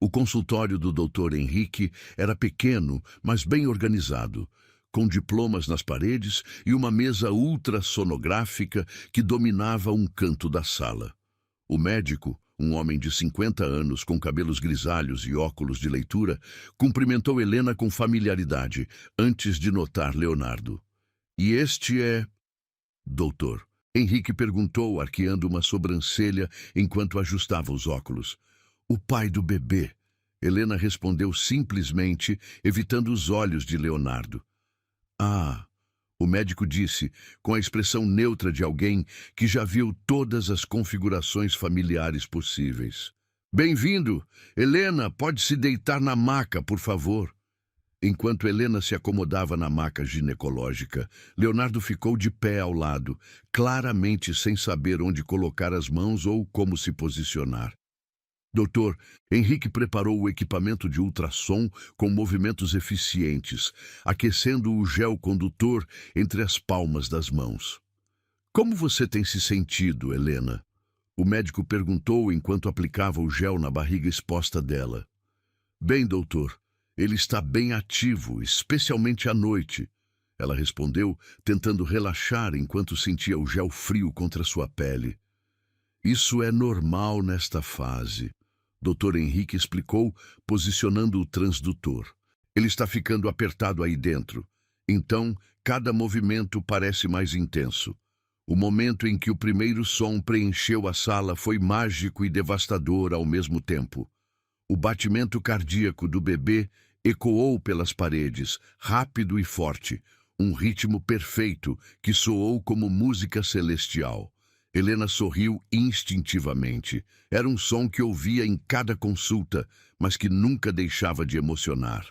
O consultório do Dr. Henrique era pequeno, mas bem organizado, com diplomas nas paredes e uma mesa ultrassonográfica que dominava um canto da sala. O médico, um homem de 50 anos com cabelos grisalhos e óculos de leitura, cumprimentou Helena com familiaridade, antes de notar Leonardo. "E este é... doutor?" Henrique perguntou, arqueando uma sobrancelha enquanto ajustava os óculos. "O pai do bebê", Helena respondeu simplesmente, evitando os olhos de Leonardo. "Ah", o médico disse, com a expressão neutra de alguém que já viu todas as configurações familiares possíveis. "Bem-vindo! Helena, pode se deitar na maca, por favor." Enquanto Helena se acomodava na maca ginecológica, Leonardo ficou de pé ao lado, claramente sem saber onde colocar as mãos ou como se posicionar. "Doutor, Henrique preparou o equipamento de ultrassom com movimentos eficientes, aquecendo o gel condutor entre as palmas das mãos." "Como você tem se sentido, Helena?" o médico perguntou enquanto aplicava o gel na barriga exposta dela. "Bem, doutor, ele está bem ativo, especialmente à noite", ela respondeu, tentando relaxar enquanto sentia o gel frio contra sua pele. "Isso é normal nesta fase", Dr. Henrique explicou, posicionando o transdutor. "Ele está ficando apertado aí dentro. Então, cada movimento parece mais intenso. O momento em que o primeiro som preencheu a sala foi mágico e devastador ao mesmo tempo. O batimento cardíaco do bebê ecoou pelas paredes, rápido e forte, um ritmo perfeito que soou como música celestial. Helena sorriu instintivamente. Era um som que ouvia em cada consulta, mas que nunca deixava de emocionar.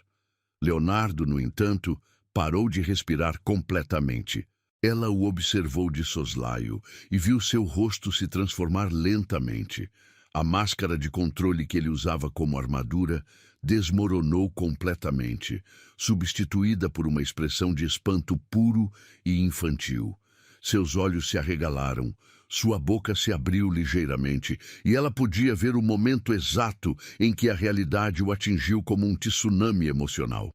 Leonardo, no entanto, parou de respirar completamente. Ela o observou de soslaio e viu seu rosto se transformar lentamente. A máscara de controle que ele usava como armadura desmoronou completamente, substituída por uma expressão de espanto puro e infantil. Seus olhos se arregalaram, sua boca se abriu ligeiramente, e ela podia ver o momento exato em que a realidade o atingiu como um tsunami emocional.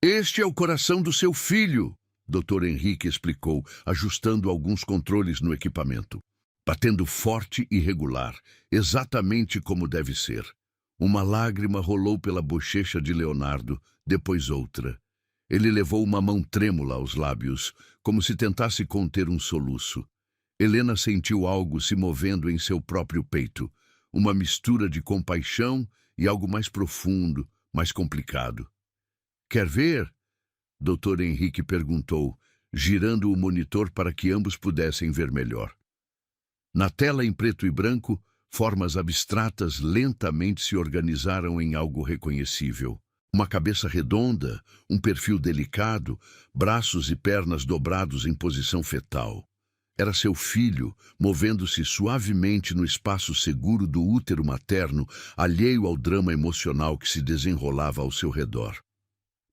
"Este é o coração do seu filho", Dr. Henrique explicou, ajustando alguns controles no equipamento. Batendo forte e regular, exatamente como deve ser. Uma lágrima rolou pela bochecha de Leonardo, depois outra. Ele levou uma mão trêmula aos lábios, como se tentasse conter um soluço. Helena sentiu algo se movendo em seu próprio peito, uma mistura de compaixão e algo mais profundo, mais complicado. "Quer ver?" Dr. Henrique perguntou, girando o monitor para que ambos pudessem ver melhor. Na tela em preto e branco, formas abstratas lentamente se organizaram em algo reconhecível. Uma cabeça redonda, um perfil delicado, braços e pernas dobrados em posição fetal. Era seu filho, movendo-se suavemente no espaço seguro do útero materno, alheio ao drama emocional que se desenrolava ao seu redor.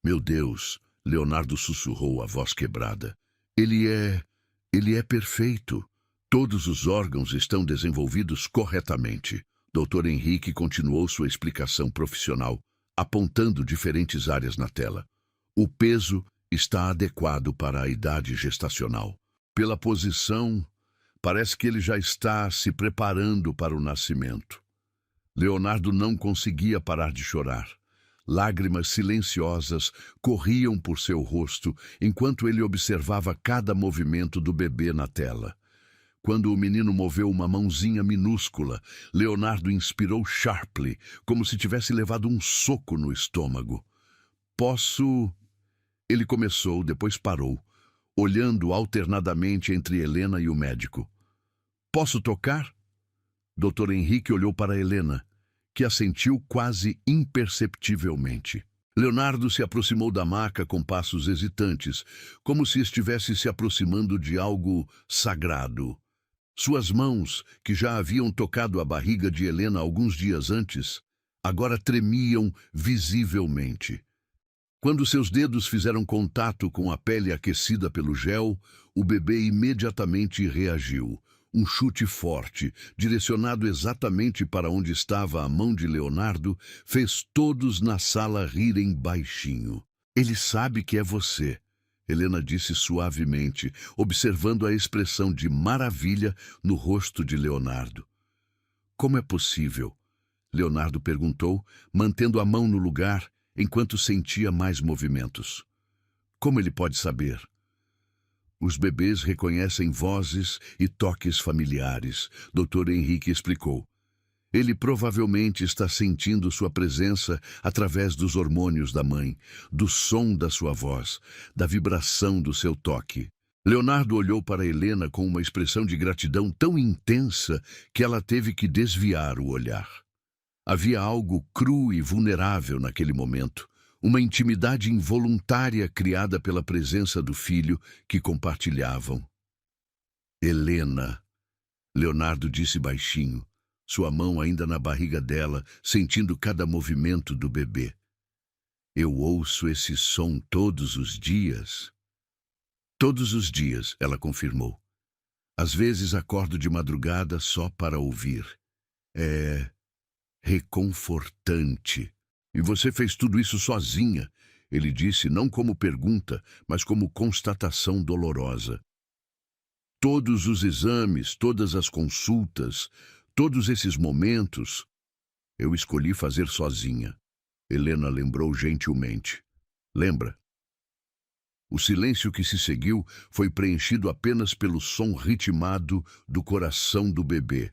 "Meu Deus", Leonardo sussurrou, a voz quebrada. Ele é perfeito. Todos os órgãos estão desenvolvidos corretamente." Dr. Henrique continuou sua explicação profissional, apontando diferentes áreas na tela. "O peso está adequado para a idade gestacional. Pela posição, parece que ele já está se preparando para o nascimento." Leonardo não conseguia parar de chorar. Lágrimas silenciosas corriam por seu rosto enquanto ele observava cada movimento do bebê na tela. Quando o menino moveu uma mãozinha minúscula, Leonardo inspirou sharply, como se tivesse levado um soco no estômago. "Posso..." Ele começou, depois parou, olhando alternadamente entre Helena e o médico. "Posso tocar?" Dr. Henrique olhou para Helena, que assentiu quase imperceptivelmente. Leonardo se aproximou da maca com passos hesitantes, como se estivesse se aproximando de algo sagrado. Suas mãos, que já haviam tocado a barriga de Helena alguns dias antes, agora tremiam visivelmente. Quando seus dedos fizeram contato com a pele aquecida pelo gel, o bebê imediatamente reagiu. Um chute forte, direcionado exatamente para onde estava a mão de Leonardo, fez todos na sala rirem baixinho. "Ele sabe que é você", Helena disse suavemente, observando a expressão de maravilha no rosto de Leonardo. "Como é possível?" Leonardo perguntou, mantendo a mão no lugar enquanto sentia mais movimentos. "Como ele pode saber?" "Os bebês reconhecem vozes e toques familiares", Dr. Henrique explicou. "Ele provavelmente está sentindo sua presença através dos hormônios da mãe, do som da sua voz, da vibração do seu toque." Leonardo olhou para Helena com uma expressão de gratidão tão intensa que ela teve que desviar o olhar. Havia algo cru e vulnerável naquele momento, uma intimidade involuntária criada pela presença do filho que compartilhavam. "Helena", Leonardo disse baixinho, sua mão ainda na barriga dela, sentindo cada movimento do bebê. "Eu ouço esse som todos os dias." "Todos os dias", ela confirmou. "Às vezes acordo de madrugada só para ouvir. É reconfortante." "E você fez tudo isso sozinha?" ele disse, não como pergunta, mas como constatação dolorosa. "Todos os exames, todas as consultas, todos esses momentos, eu escolhi fazer sozinha." Helena lembrou gentilmente. "Lembra?" O silêncio que se seguiu foi preenchido apenas pelo som ritmado do coração do bebê.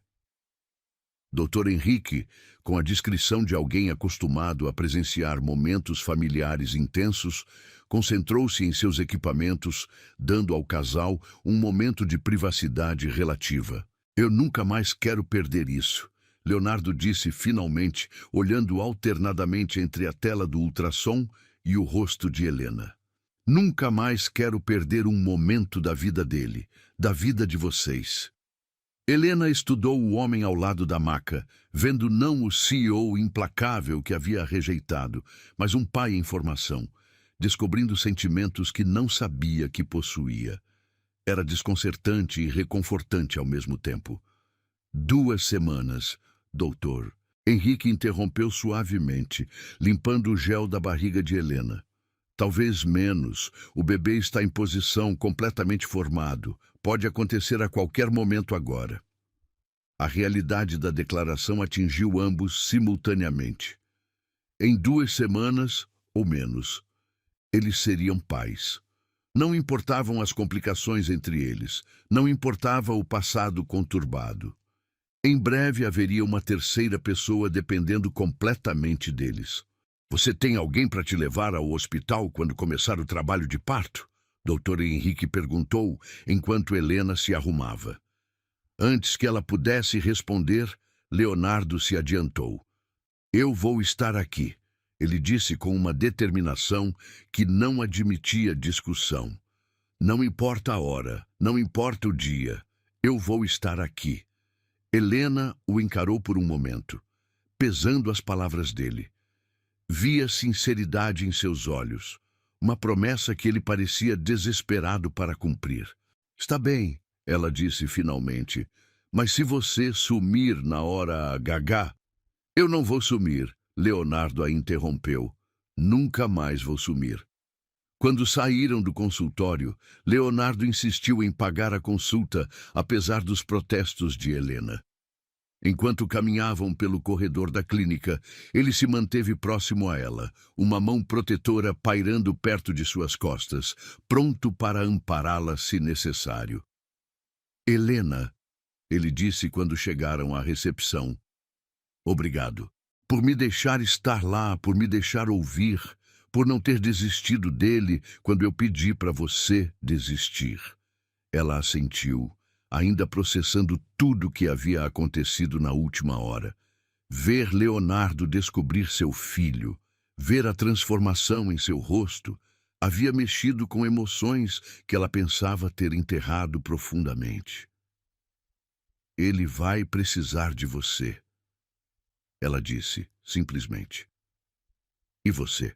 Dr. Henrique, com a discrição de alguém acostumado a presenciar momentos familiares intensos, concentrou-se em seus equipamentos, dando ao casal um momento de privacidade relativa. Eu nunca mais quero perder isso, Leonardo disse finalmente, olhando alternadamente entre a tela do ultrassom e o rosto de Helena. Nunca mais quero perder um momento da vida dele, da vida de vocês. Helena estudou o homem ao lado da maca, vendo não o CEO implacável que havia rejeitado, mas um pai em formação, descobrindo sentimentos que não sabia que possuía. Era desconcertante e reconfortante ao mesmo tempo. 2 semanas, doutor. Henrique interrompeu suavemente, limpando o gel da barriga de Helena. Talvez menos. O bebê está em posição, completamente formado. Pode acontecer a qualquer momento agora. A realidade da declaração atingiu ambos simultaneamente. Em 2 semanas, ou menos, eles seriam pais. Não importavam as complicações entre eles. Não importava o passado conturbado. Em breve haveria uma terceira pessoa dependendo completamente deles. Você tem alguém para te levar ao hospital quando começar o trabalho de parto? Dr. Henrique perguntou, enquanto Helena se arrumava. Antes que ela pudesse responder, Leonardo se adiantou. Eu vou estar aqui, ele disse com uma determinação que não admitia discussão. Não importa a hora, não importa o dia, eu vou estar aqui. Helena o encarou por um momento, pesando as palavras dele. Via sinceridade em seus olhos, uma promessa que ele parecia desesperado para cumprir. Está bem, ela disse finalmente, mas se você sumir na hora H, eu não vou sumir, Leonardo a interrompeu. Nunca mais vou sumir. Quando saíram do consultório, Leonardo insistiu em pagar a consulta, apesar dos protestos de Helena. Enquanto caminhavam pelo corredor da clínica, ele se manteve próximo a ela, uma mão protetora pairando perto de suas costas, pronto para ampará-la se necessário. Helena, ele disse quando chegaram à recepção. Obrigado. Por me deixar estar lá, por me deixar ouvir, por não ter desistido dele quando eu pedi para você desistir. Ela assentiu, ainda processando tudo o que havia acontecido na última hora. Ver Leonardo descobrir seu filho, ver a transformação em seu rosto, havia mexido com emoções que ela pensava ter enterrado profundamente. Ele vai precisar de você, ela disse, simplesmente. E você?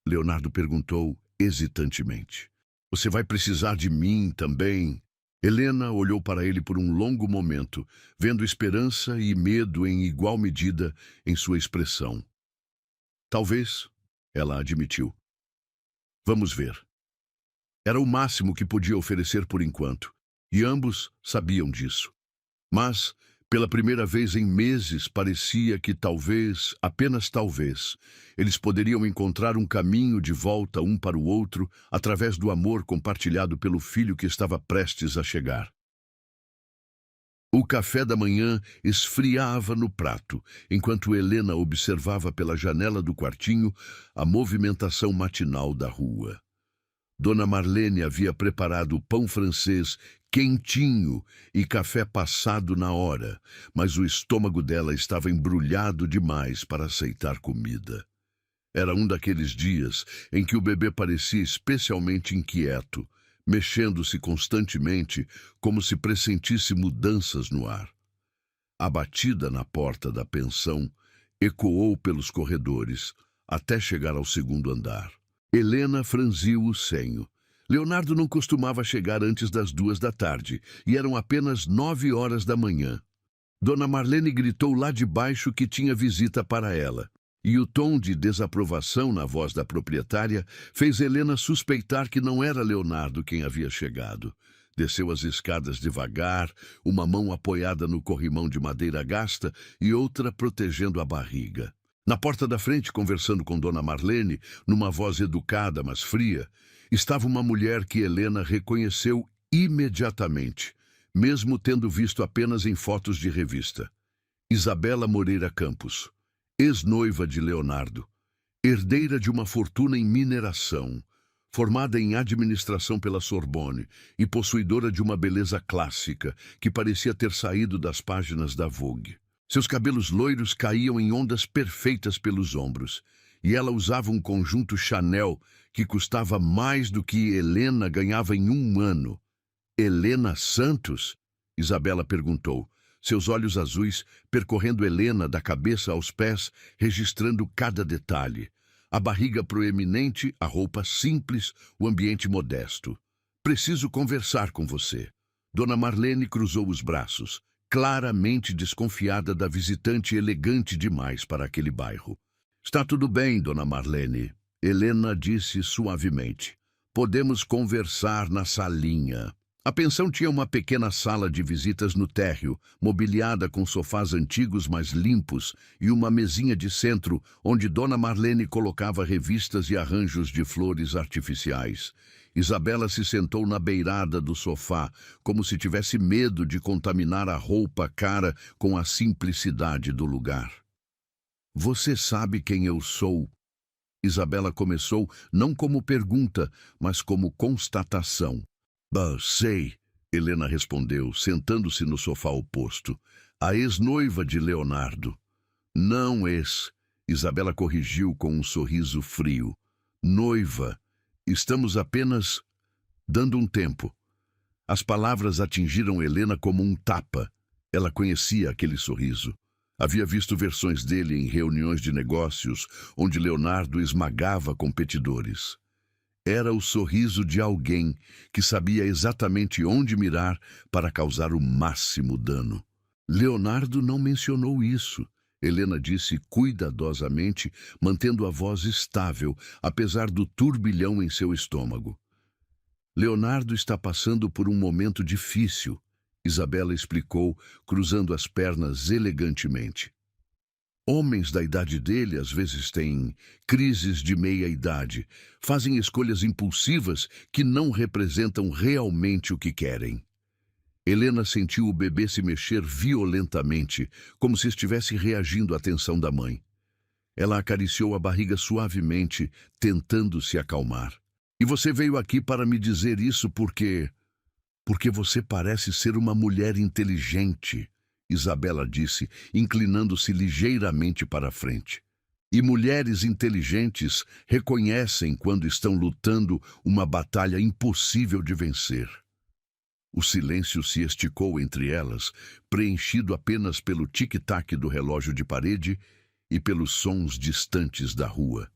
Leonardo perguntou hesitantemente. Você vai precisar de mim também? Helena olhou para ele por um longo momento, vendo esperança e medo em igual medida em sua expressão. Talvez, ela admitiu. Vamos ver. Era o máximo que podia oferecer por enquanto, e ambos sabiam disso. Mas, pela primeira vez em meses, parecia que talvez, apenas talvez, eles poderiam encontrar um caminho de volta um para o outro através do amor compartilhado pelo filho que estava prestes a chegar. O café da manhã esfriava no prato, enquanto Helena observava pela janela do quartinho a movimentação matinal da rua. Dona Marlene havia preparado pão francês quentinho e café passado na hora, mas o estômago dela estava embrulhado demais para aceitar comida. Era um daqueles dias em que o bebê parecia especialmente inquieto, mexendo-se constantemente como se pressentisse mudanças no ar. A batida na porta da pensão ecoou pelos corredores até chegar ao 2º andar. Helena franziu o senho. Leonardo não costumava chegar antes das 2 da tarde, e eram apenas 9 horas da manhã. Dona Marlene gritou lá de baixo que tinha visita para ela, e o tom de desaprovação na voz da proprietária fez Helena suspeitar que não era Leonardo quem havia chegado. Desceu as escadas devagar, uma mão apoiada no corrimão de madeira gasta e outra protegendo a barriga. Na porta da frente, conversando com Dona Marlene, numa voz educada, mas fria, estava uma mulher que Helena reconheceu imediatamente, mesmo tendo visto apenas em fotos de revista. Isabela Moreira Campos, ex-noiva de Leonardo, herdeira de uma fortuna em mineração, formada em administração pela Sorbonne e possuidora de uma beleza clássica que parecia ter saído das páginas da Vogue. Seus cabelos loiros caíam em ondas perfeitas pelos ombros, e ela usava um conjunto Chanel que custava mais do que Helena ganhava em um ano. Helena Santos? Isabela perguntou, seus olhos azuis percorrendo Helena da cabeça aos pés, registrando cada detalhe. A barriga proeminente, a roupa simples, o ambiente modesto. Preciso conversar com você. Dona Marlene cruzou os braços, claramente desconfiada da visitante elegante demais para aquele bairro. Está tudo bem, Dona Marlene, Helena disse suavemente. Podemos conversar na salinha. A pensão tinha uma pequena sala de visitas no térreo, mobiliada com sofás antigos mas limpos e uma mesinha de centro onde Dona Marlene colocava revistas e arranjos de flores artificiais. Isabela se sentou na beirada do sofá, como se tivesse medo de contaminar a roupa cara com a simplicidade do lugar. Você sabe quem eu sou? Isabela começou não como pergunta, mas como constatação. Sei, Helena respondeu, sentando-se no sofá oposto. A ex-noiva de Leonardo. Não ex, Isabela corrigiu com um sorriso frio. Noiva. Estamos apenas dando um tempo. As palavras atingiram Helena como um tapa. Ela conhecia aquele sorriso. Havia visto versões dele em reuniões de negócios, onde Leonardo esmagava competidores. Era o sorriso de alguém que sabia exatamente onde mirar para causar o máximo dano. Leonardo não mencionou isso, Helena disse cuidadosamente, mantendo a voz estável, apesar do turbilhão em seu estômago. Leonardo está passando por um momento difícil, Isabela explicou, cruzando as pernas elegantemente. Homens da idade dele às vezes têm crises de meia-idade, fazem escolhas impulsivas que não representam realmente o que querem. Helena sentiu o bebê se mexer violentamente, como se estivesse reagindo à tensão da mãe. Ela acariciou a barriga suavemente, tentando se acalmar. E você veio aqui para me dizer isso porque você parece ser uma mulher inteligente, Isabela disse, inclinando-se ligeiramente para a frente. E mulheres inteligentes reconhecem quando estão lutando uma batalha impossível de vencer. O silêncio se esticou entre elas, preenchido apenas pelo tic-tac do relógio de parede e pelos sons distantes da rua.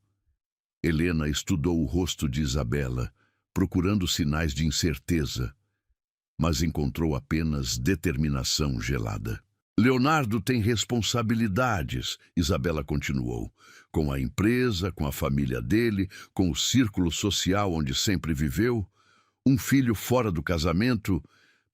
Helena estudou o rosto de Isabela, procurando sinais de incerteza, mas encontrou apenas determinação gelada. Leonardo tem responsabilidades, Isabela continuou, com a empresa, com a família dele, com o círculo social onde sempre viveu. Um filho fora do casamento,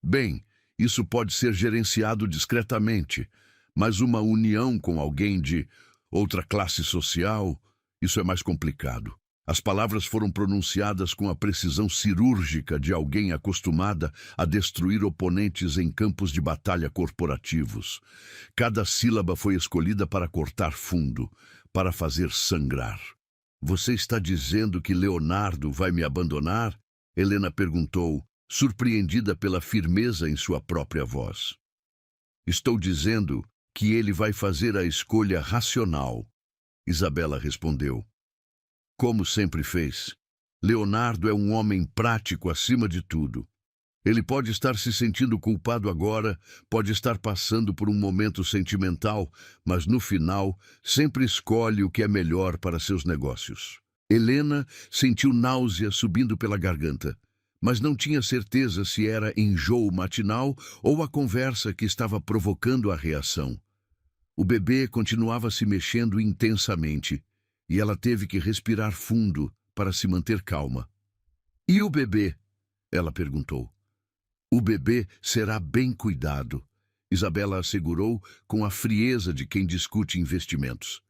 bem, isso pode ser gerenciado discretamente, mas uma união com alguém de outra classe social, isso é mais complicado. As palavras foram pronunciadas com a precisão cirúrgica de alguém acostumada a destruir oponentes em campos de batalha corporativos. Cada sílaba foi escolhida para cortar fundo, para fazer sangrar. Você está dizendo que Leonardo vai me abandonar? Helena perguntou, surpreendida pela firmeza em sua própria voz. Estou dizendo que ele vai fazer a escolha racional, Isabela respondeu. Como sempre fez. Leonardo é um homem prático acima de tudo. Ele pode estar se sentindo culpado agora, pode estar passando por um momento sentimental, mas no final sempre escolhe o que é melhor para seus negócios. Helena sentiu náusea subindo pela garganta, mas não tinha certeza se era enjoo matinal ou a conversa que estava provocando a reação. O bebê continuava se mexendo intensamente, e ela teve que respirar fundo para se manter calma. E o bebê? Ela perguntou. O bebê será bem cuidado, Isabela assegurou com a frieza de quem discute investimentos.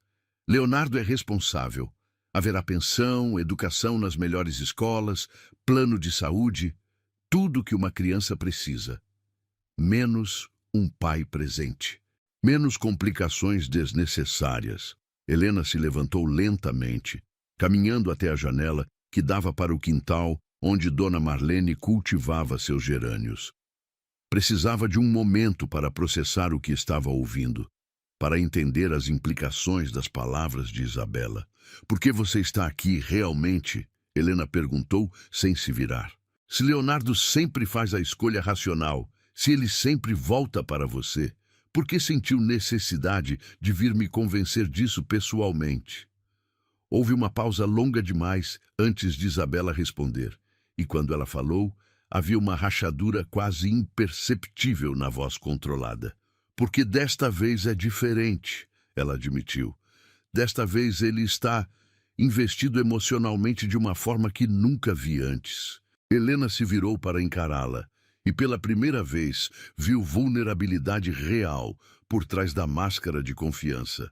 Leonardo é responsável. Haverá pensão, educação nas melhores escolas, plano de saúde, tudo que uma criança precisa. Menos um pai presente. Menos complicações desnecessárias. Helena se levantou lentamente, caminhando até a janela que dava para o quintal onde Dona Marlene cultivava seus gerânios. Precisava de um momento para processar o que estava ouvindo, para entender as implicações das palavras de Isabela. Por que você está aqui realmente? Helena perguntou sem se virar. Se Leonardo sempre faz a escolha racional, se ele sempre volta para você, por que sentiu necessidade de vir me convencer disso pessoalmente? Houve uma pausa longa demais antes de Isabela responder, e quando ela falou, havia uma rachadura quase imperceptível na voz controlada. Porque desta vez é diferente, ela admitiu. Desta vez ele está investido emocionalmente de uma forma que nunca vi antes. Helena se virou para encará-la e pela primeira vez viu vulnerabilidade real por trás da máscara de confiança.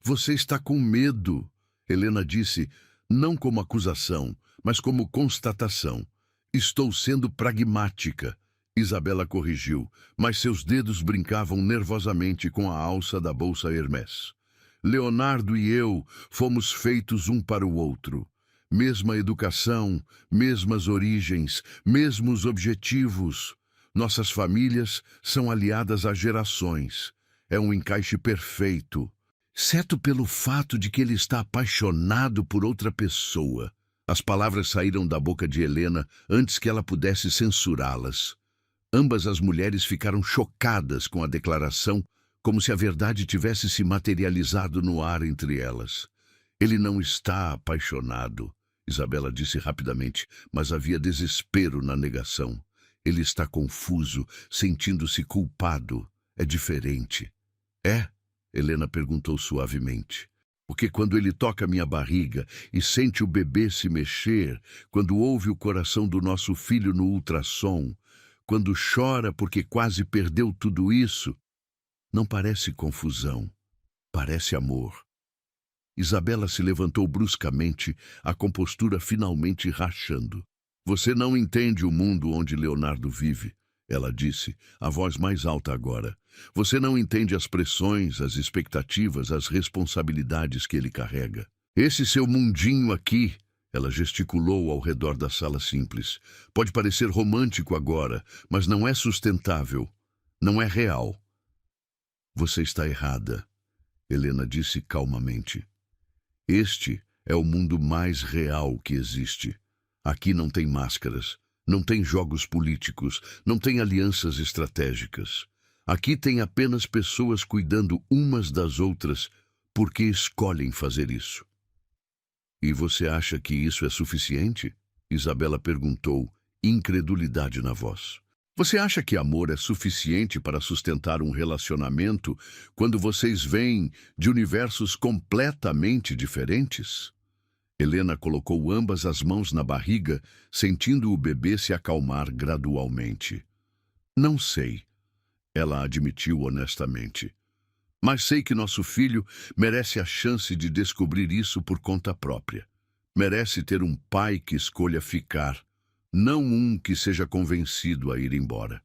Você está com medo, Helena disse, não como acusação, mas como constatação. Estou sendo pragmática, Isabela corrigiu, mas seus dedos brincavam nervosamente com a alça da bolsa Hermès. Leonardo e eu fomos feitos um para o outro. Mesma educação, mesmas origens, mesmos objetivos. Nossas famílias são aliadas há gerações. É um encaixe perfeito, exceto pelo fato de que ele está apaixonado por outra pessoa. As palavras saíram da boca de Helena antes que ela pudesse censurá-las. Ambas as mulheres ficaram chocadas com a declaração, como se a verdade tivesse se materializado no ar entre elas. Ele não está apaixonado, Isabela disse rapidamente, mas havia desespero na negação. Ele está confuso, sentindo-se culpado. É diferente. É? Helena perguntou suavemente. Porque quando ele toca minha barriga e sente o bebê se mexer, quando ouve o coração do nosso filho no ultrassom, quando chora porque quase perdeu tudo isso, não parece confusão, parece amor. Isabela se levantou bruscamente, a compostura finalmente rachando. Você não entende o mundo onde Leonardo vive, ela disse, a voz mais alta agora. Você não entende as pressões, as expectativas, as responsabilidades que ele carrega. Esse seu mundinho aqui, ela gesticulou ao redor da sala simples, pode parecer romântico agora, mas não é sustentável, não é real. Você está errada, Helena disse calmamente. Este é o mundo mais real que existe. Aqui não tem máscaras, não tem jogos políticos, não tem alianças estratégicas. Aqui tem apenas pessoas cuidando umas das outras porque escolhem fazer isso. E você acha que isso é suficiente? Isabela perguntou, incredulidade na voz. Você acha que amor é suficiente para sustentar um relacionamento quando vocês vêm de universos completamente diferentes? Helena colocou ambas as mãos na barriga, sentindo o bebê se acalmar gradualmente. Não sei, ela admitiu honestamente. Mas sei que nosso filho merece a chance de descobrir isso por conta própria. Merece ter um pai que escolha ficar, não um que seja convencido a ir embora.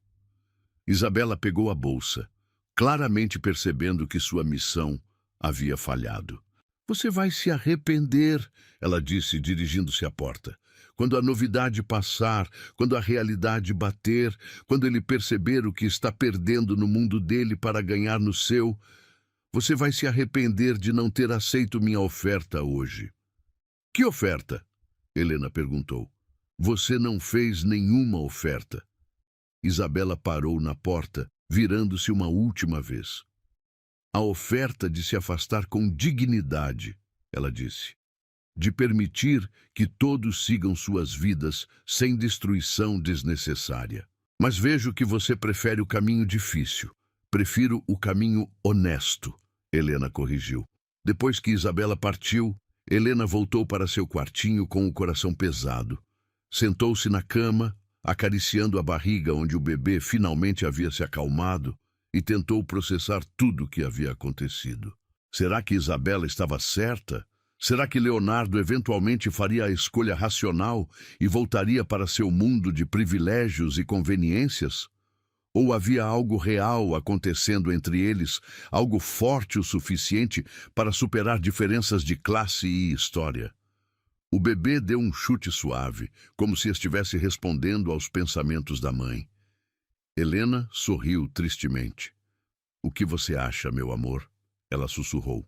Isabela pegou a bolsa, claramente percebendo que sua missão havia falhado. Você vai se arrepender, ela disse, dirigindo-se à porta. Quando a novidade passar, quando a realidade bater, quando ele perceber o que está perdendo no mundo dele para ganhar no seu, você vai se arrepender de não ter aceito minha oferta hoje. Que oferta? Helena perguntou. Você não fez nenhuma oferta. Isabela parou na porta, virando-se uma última vez. A oferta de se afastar com dignidade, ela disse. De permitir que todos sigam suas vidas sem destruição desnecessária. Mas vejo que você prefere o caminho difícil. Prefiro o caminho honesto, Helena corrigiu. Depois que Isabela partiu, Helena voltou para seu quartinho com o coração pesado. Sentou-se na cama, acariciando a barriga onde o bebê finalmente havia se acalmado, e tentou processar tudo o que havia acontecido. Será que Isabela estava certa? Será que Leonardo eventualmente faria a escolha racional e voltaria para seu mundo de privilégios e conveniências? Ou havia algo real acontecendo entre eles, algo forte o suficiente para superar diferenças de classe e história? O bebê deu um chute suave, como se estivesse respondendo aos pensamentos da mãe. Helena sorriu tristemente. "O que você acha, meu amor?" Ela sussurrou.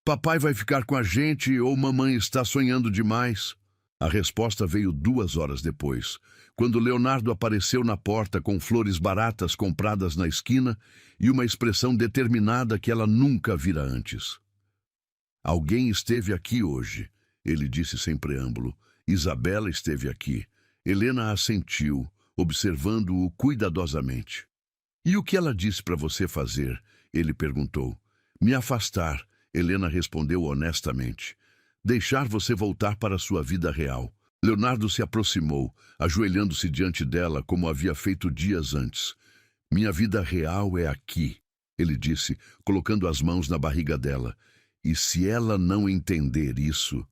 "Papai vai ficar com a gente ou mamãe está sonhando demais?" A resposta veio 2 horas depois, quando Leonardo apareceu na porta com flores baratas compradas na esquina e uma expressão determinada que ela nunca vira antes. "Alguém esteve aqui hoje", ele disse sem preâmbulo. "Isabela esteve aqui." Helena assentiu, observando-o cuidadosamente. "E o que ela disse para você fazer?" ele perguntou. "Me afastar", Helena respondeu honestamente. "Deixar você voltar para sua vida real." Leonardo se aproximou, ajoelhando-se diante dela como havia feito dias antes. "Minha vida real é aqui", ele disse, colocando as mãos na barriga dela. "E se ela não entender isso,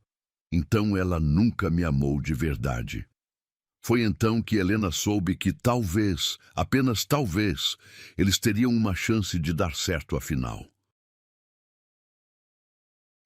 então ela nunca me amou de verdade." Foi então que Helena soube que talvez, apenas talvez, eles teriam uma chance de dar certo afinal.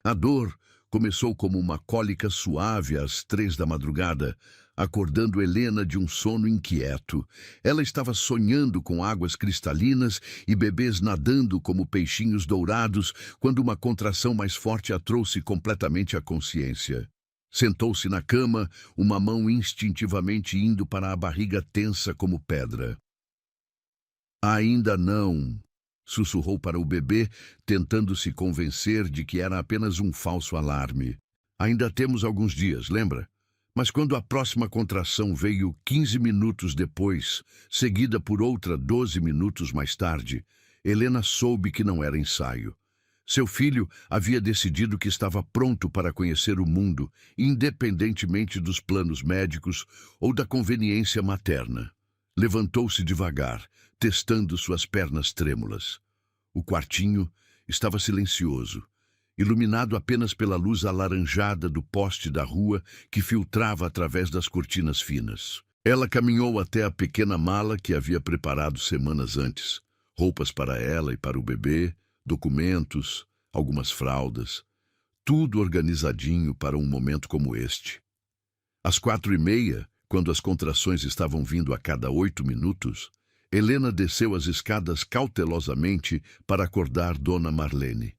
A dor começou como uma cólica suave às 3 da madrugada, acordando Helena de um sono inquieto. Ela estava sonhando com águas cristalinas e bebês nadando como peixinhos dourados, quando uma contração mais forte a trouxe completamente à consciência. Sentou-se na cama, uma mão instintivamente indo para a barriga tensa como pedra. "Ainda não", sussurrou para o bebê, tentando se convencer de que era apenas um falso alarme. "Ainda temos alguns dias, lembra?" Mas quando a próxima contração veio 15 minutos depois, seguida por outra 12 minutos mais tarde, Helena soube que não era ensaio. Seu filho havia decidido que estava pronto para conhecer o mundo, independentemente dos planos médicos ou da conveniência materna. Levantou-se devagar, testando suas pernas trêmulas. O quartinho estava silencioso, iluminado apenas pela luz alaranjada do poste da rua que filtrava através das cortinas finas. Ela caminhou até a pequena mala que havia preparado semanas antes. Roupas para ela e para o bebê, documentos, algumas fraldas, tudo organizadinho para um momento como este. Às 4h30, quando as contrações estavam vindo a cada 8 minutos, Helena desceu as escadas cautelosamente para acordar Dona Marlene.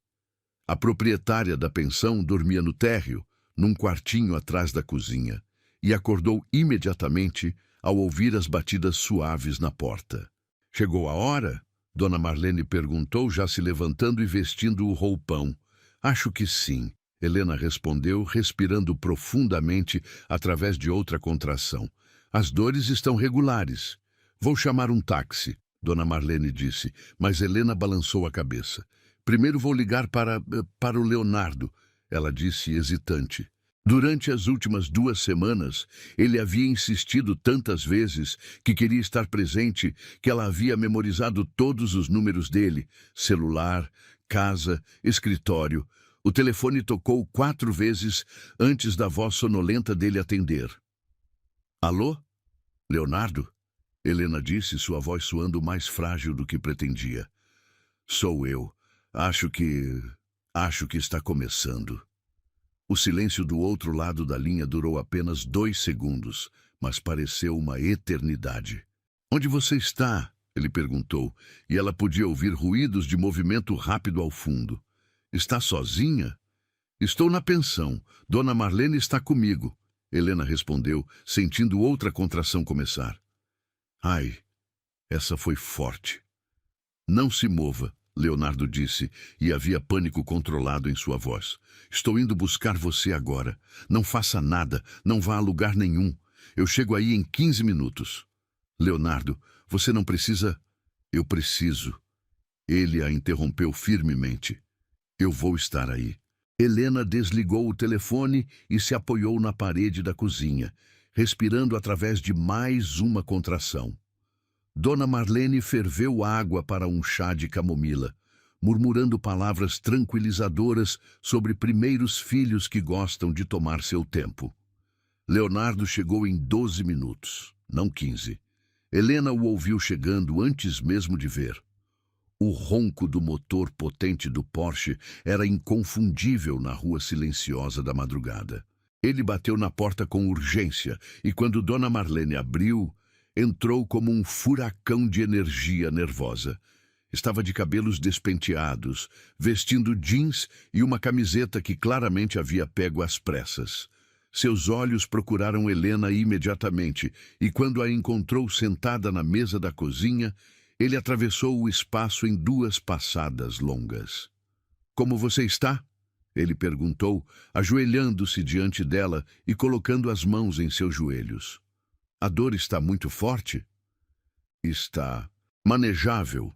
A proprietária da pensão dormia no térreo, num quartinho atrás da cozinha, e acordou imediatamente ao ouvir as batidas suaves na porta. "Chegou a hora?" Dona Marlene perguntou, já se levantando e vestindo o roupão. "Acho que sim", Helena respondeu, respirando profundamente através de outra contração. "As dores estão regulares." "Vou chamar um táxi", Dona Marlene disse, mas Helena balançou a cabeça. "Primeiro vou ligar para o Leonardo", ela disse hesitante. Durante as últimas 2 semanas, ele havia insistido tantas vezes que queria estar presente que ela havia memorizado todos os números dele: celular, casa, escritório. O telefone tocou 4 vezes antes da voz sonolenta dele atender. "Alô? Leonardo?" Helena disse, sua voz soando mais frágil do que pretendia. "Sou eu. Acho que está começando." O silêncio do outro lado da linha durou apenas 2 segundos, mas pareceu uma eternidade. "Onde você está?" ele perguntou, e ela podia ouvir ruídos de movimento rápido ao fundo. "Está sozinha?" "Estou na pensão. Dona Marlene está comigo", Helena respondeu, sentindo outra contração começar. "Ai, essa foi forte." "Não se mova", Leonardo disse, e havia pânico controlado em sua voz. "Estou indo buscar você agora. Não faça nada, não vá a lugar nenhum. Eu chego aí em 15 minutos. "Leonardo, você não precisa..." "Eu preciso." Ele a interrompeu firmemente. "Eu vou estar aí." Helena desligou o telefone e se apoiou na parede da cozinha, respirando através de mais uma contração. Dona Marlene ferveu água para um chá de camomila, murmurando palavras tranquilizadoras sobre primeiros filhos que gostam de tomar seu tempo. Leonardo chegou em 12 minutos, não 15. Helena o ouviu chegando antes mesmo de ver. O ronco do motor potente do Porsche era inconfundível na rua silenciosa da madrugada. Ele bateu na porta com urgência e, quando Dona Marlene abriu, entrou como um furacão de energia nervosa. Estava de cabelos despenteados, vestindo jeans e uma camiseta que claramente havia pego às pressas. Seus olhos procuraram Helena imediatamente e, quando a encontrou sentada na mesa da cozinha, ele atravessou o espaço em 2 passadas longas. "Como você está?" ele perguntou, ajoelhando-se diante dela e colocando as mãos em seus joelhos. "A dor está muito forte?" "Está manejável."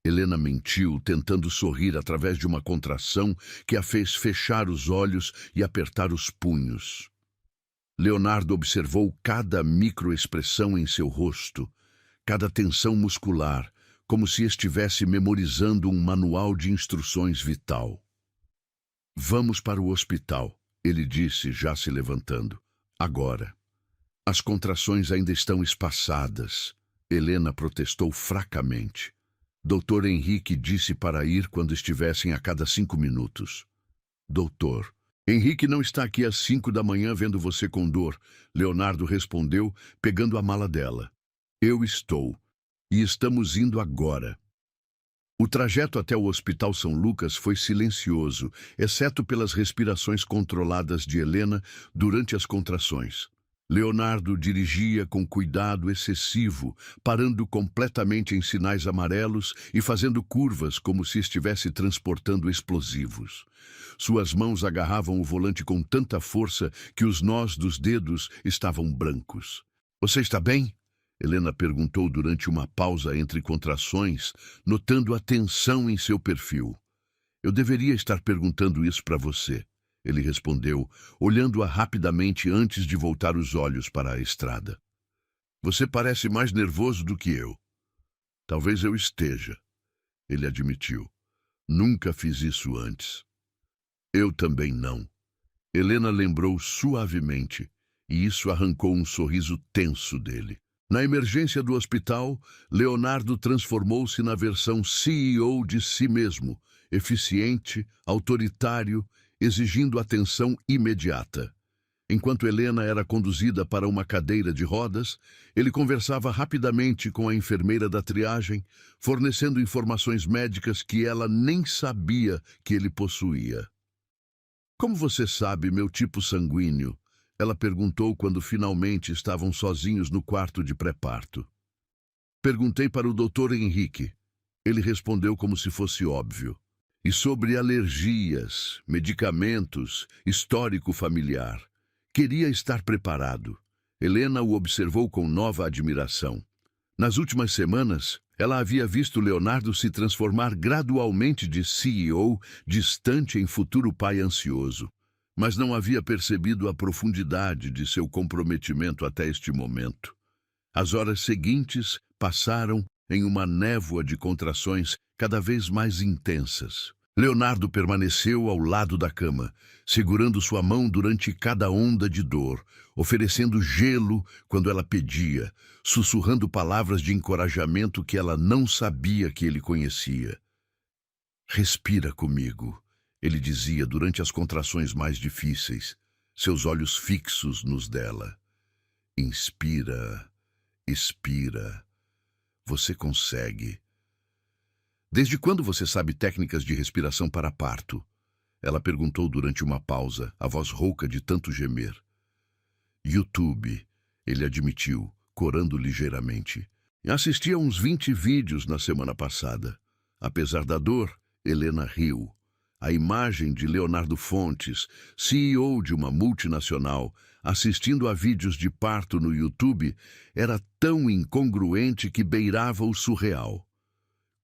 Helena mentiu, tentando sorrir através de uma contração que a fez fechar os olhos e apertar os punhos. Leonardo observou cada microexpressão em seu rosto, cada tensão muscular, como se estivesse memorizando um manual de instruções vital. "Vamos para o hospital", ele disse, já se levantando. "Agora." "As contrações ainda estão espaçadas." Helena protestou fracamente. Dr. Henrique disse para ir quando estivessem a cada 5 minutos. "Doutor, Henrique não está aqui às 5 da manhã vendo você com dor", Leonardo respondeu, pegando a mala dela. "Eu estou. E estamos indo agora." O trajeto até o Hospital São Lucas foi silencioso, exceto pelas respirações controladas de Helena durante as contrações. Leonardo dirigia com cuidado excessivo, parando completamente em sinais amarelos e fazendo curvas como se estivesse transportando explosivos. Suas mãos agarravam o volante com tanta força que os nós dos dedos estavam brancos. "Você está bem?" Helena perguntou durante uma pausa entre contrações, notando a tensão em seu perfil. "Eu deveria estar perguntando isso para você", ele respondeu, olhando-a rapidamente antes de voltar os olhos para a estrada. "Você parece mais nervoso do que eu." "Talvez eu esteja", ele admitiu. "Nunca fiz isso antes." "Eu também não." Helena lembrou suavemente, e isso arrancou um sorriso tenso dele. Na emergência do hospital, Leonardo transformou-se na versão CEO de si mesmo, eficiente, autoritário, exigindo atenção imediata. Enquanto Helena era conduzida para uma cadeira de rodas, ele conversava rapidamente com a enfermeira da triagem, fornecendo informações médicas que ela nem sabia que ele possuía. "Como você sabe meu tipo sanguíneo?" ela perguntou quando finalmente estavam sozinhos no quarto de pré-parto. "Perguntei para o Dr. Henrique." Ele respondeu como se fosse óbvio. "E sobre alergias, medicamentos, histórico familiar. Queria estar preparado." Helena o observou com nova admiração. Nas últimas semanas, ela havia visto Leonardo se transformar gradualmente de CEO distante em futuro pai ansioso, mas não havia percebido a profundidade de seu comprometimento até este momento. As horas seguintes passaram em uma névoa de contrações cada vez mais intensas. Leonardo permaneceu ao lado da cama, segurando sua mão durante cada onda de dor, oferecendo gelo quando ela pedia, sussurrando palavras de encorajamento que ela não sabia que ele conhecia. "Respira comigo", ele dizia durante as contrações mais difíceis, seus olhos fixos nos dela. "Inspira, expira. Você consegue." "Desde quando você sabe técnicas de respiração para parto?" ela perguntou durante uma pausa, a voz rouca de tanto gemer. "YouTube", ele admitiu, corando ligeiramente. "Assisti a uns 20 vídeos na semana passada." Apesar da dor, Helena riu. A imagem de Leonardo Fontes, CEO de uma multinacional, assistindo a vídeos de parto no YouTube, era tão incongruente que beirava o surreal.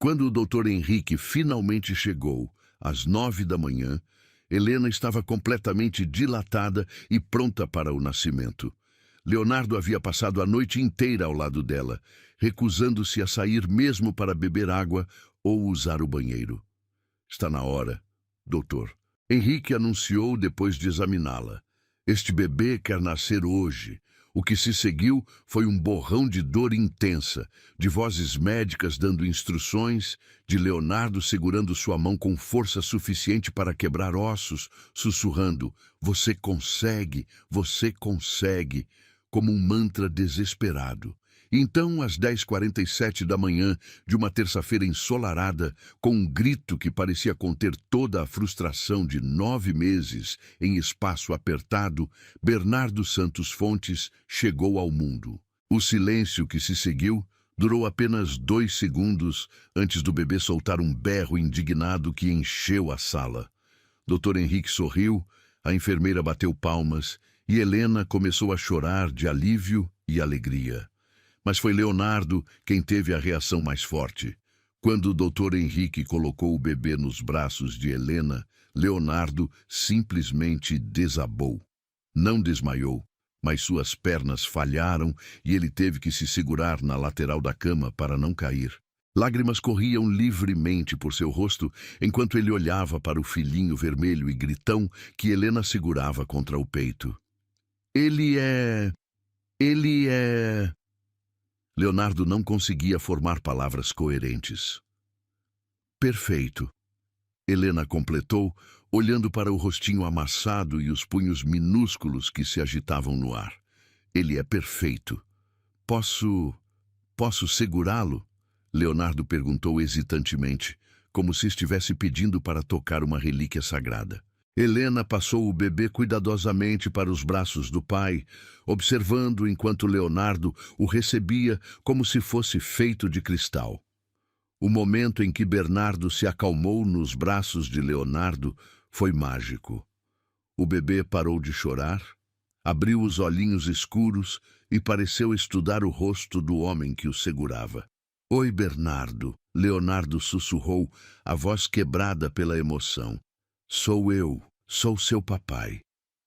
Quando o Dr. Henrique finalmente chegou, às 9 da manhã, Helena estava completamente dilatada e pronta para o nascimento. Leonardo havia passado a noite inteira ao lado dela, recusando-se a sair mesmo para beber água ou usar o banheiro. "Está na hora, doutor", Henrique anunciou depois de examiná-la. "Este bebê quer nascer hoje. O que se seguiu foi um borrão de dor intensa, de vozes médicas dando instruções, de Leonardo segurando sua mão com força suficiente para quebrar ossos, sussurrando: você consegue", como um mantra desesperado. Então, às 10h47 da manhã de uma terça-feira ensolarada, com um grito que parecia conter toda a frustração de 9 meses em espaço apertado, Bernardo Santos Fontes chegou ao mundo. O silêncio que se seguiu durou apenas 2 segundos antes do bebê soltar um berro indignado que encheu a sala. Dr. Henrique sorriu, a enfermeira bateu palmas e Helena começou a chorar de alívio e alegria. Mas foi Leonardo quem teve a reação mais forte. Quando o Dr. Henrique colocou o bebê nos braços de Helena, Leonardo simplesmente desabou. Não desmaiou, mas suas pernas falharam e ele teve que se segurar na lateral da cama para não cair. Lágrimas corriam livremente por seu rosto enquanto ele olhava para o filhinho vermelho e gritão que Helena segurava contra o peito. Ele é... Leonardo não conseguia formar palavras coerentes. Perfeito, Helena completou, olhando para o rostinho amassado e os punhos minúsculos que se agitavam no ar. Ele é perfeito. Posso segurá-lo? Leonardo perguntou hesitantemente, como se estivesse pedindo para tocar uma relíquia sagrada. Helena passou o bebê cuidadosamente para os braços do pai, observando enquanto Leonardo o recebia como se fosse feito de cristal. O momento em que Bernardo se acalmou nos braços de Leonardo foi mágico. O bebê parou de chorar, abriu os olhinhos escuros e pareceu estudar o rosto do homem que o segurava. "Oi, Bernardo", Leonardo sussurrou, a voz quebrada pela emoção. "Sou eu, sou seu papai.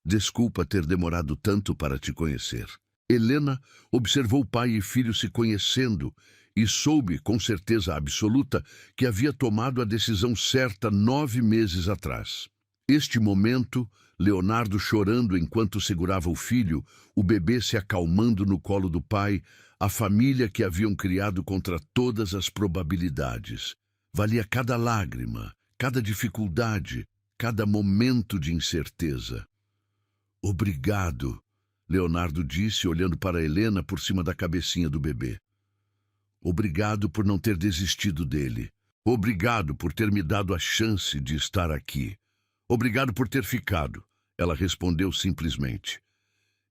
Desculpa ter demorado tanto para te conhecer." Helena observou pai e filho se conhecendo e soube, com certeza absoluta, que havia tomado a decisão certa 9 meses atrás. Este momento, Leonardo chorando enquanto segurava o filho, o bebê se acalmando no colo do pai, a família que haviam criado contra todas as probabilidades. Valia cada lágrima, cada dificuldade, cada momento de incerteza. "Obrigado", Leonardo disse, olhando para Helena por cima da cabecinha do bebê. "Obrigado por não ter desistido dele. Obrigado por ter me dado a chance de estar aqui. Obrigado por ter ficado", ela respondeu simplesmente.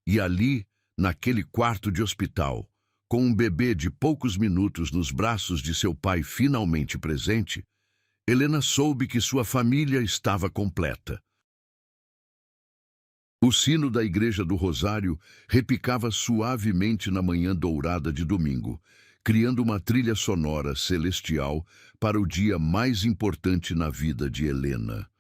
E ali, naquele quarto de hospital, com um bebê de poucos minutos nos braços de seu pai finalmente presente, Helena soube que sua família estava completa. O sino da Igreja do Rosário repicava suavemente na manhã dourada de domingo, criando uma trilha sonora celestial para o dia mais importante na vida de Helena.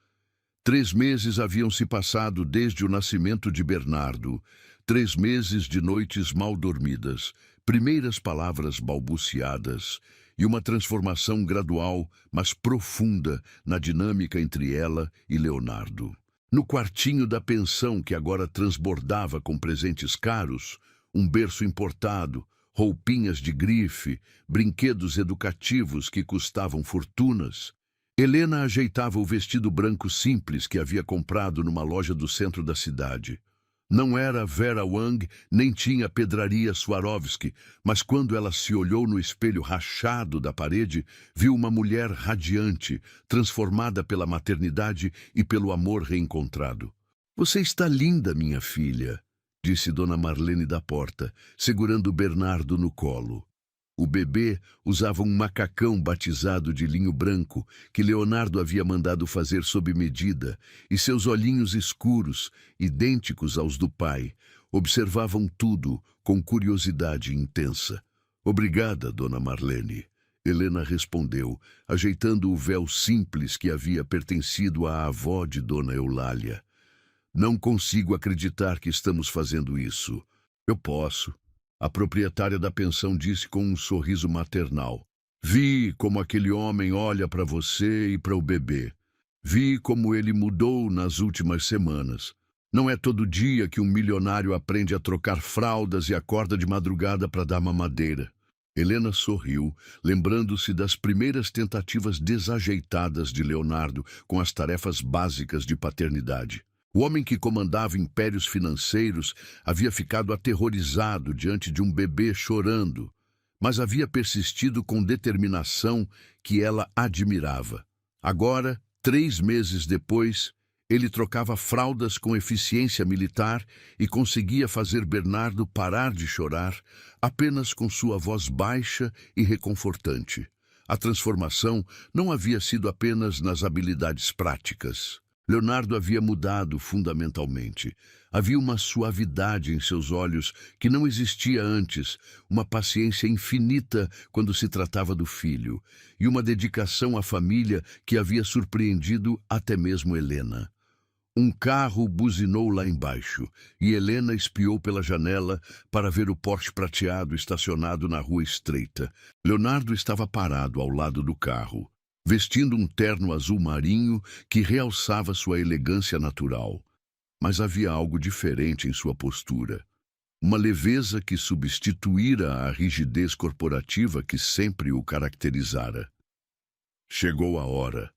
3 meses haviam se passado desde o nascimento de Bernardo, 3 meses de noites mal dormidas, primeiras palavras balbuciadas e uma transformação gradual, mas profunda, na dinâmica entre ela e Leonardo. No quartinho da pensão que agora transbordava com presentes caros, um berço importado, roupinhas de grife, brinquedos educativos que custavam fortunas, Helena ajeitava o vestido branco simples que havia comprado numa loja do centro da cidade. Não era Vera Wang, nem tinha pedraria Swarovski, mas quando ela se olhou no espelho rachado da parede, viu uma mulher radiante, transformada pela maternidade e pelo amor reencontrado. "Você está linda, minha filha", disse Dona Marlene da porta, segurando Bernardo no colo. O bebê usava um macacão batizado de linho branco que Leonardo havia mandado fazer sob medida, e seus olhinhos escuros, idênticos aos do pai, observavam tudo com curiosidade intensa. "Obrigada, Dona Marlene", Helena respondeu, ajeitando o véu simples que havia pertencido à avó de Dona Eulália. "Não consigo acreditar que estamos fazendo isso." "Eu posso", a proprietária da pensão disse com um sorriso maternal. "Vi como aquele homem olha para você e para o bebê. Vi como ele mudou nas últimas semanas. Não é todo dia que um milionário aprende a trocar fraldas e acorda de madrugada para dar mamadeira. Helena sorriu, lembrando-se das primeiras tentativas desajeitadas de Leonardo com as tarefas básicas de paternidade. O homem que comandava impérios financeiros havia ficado aterrorizado diante de um bebê chorando, mas havia persistido com determinação que ela admirava. Agora, 3 meses depois, ele trocava fraldas com eficiência militar e conseguia fazer Bernardo parar de chorar apenas com sua voz baixa e reconfortante. A transformação não havia sido apenas nas habilidades práticas. Leonardo havia mudado fundamentalmente. Havia uma suavidade em seus olhos que não existia antes, uma paciência infinita quando se tratava do filho, e uma dedicação à família que havia surpreendido até mesmo Helena. Um carro buzinou lá embaixo, e Helena espiou pela janela para ver o Porsche prateado estacionado na rua estreita. Leonardo estava parado ao lado do carro, vestindo um terno azul marinho que realçava sua elegância natural. Mas havia algo diferente em sua postura. Uma leveza que substituíra a rigidez corporativa que sempre o caracterizara. Chegou a hora.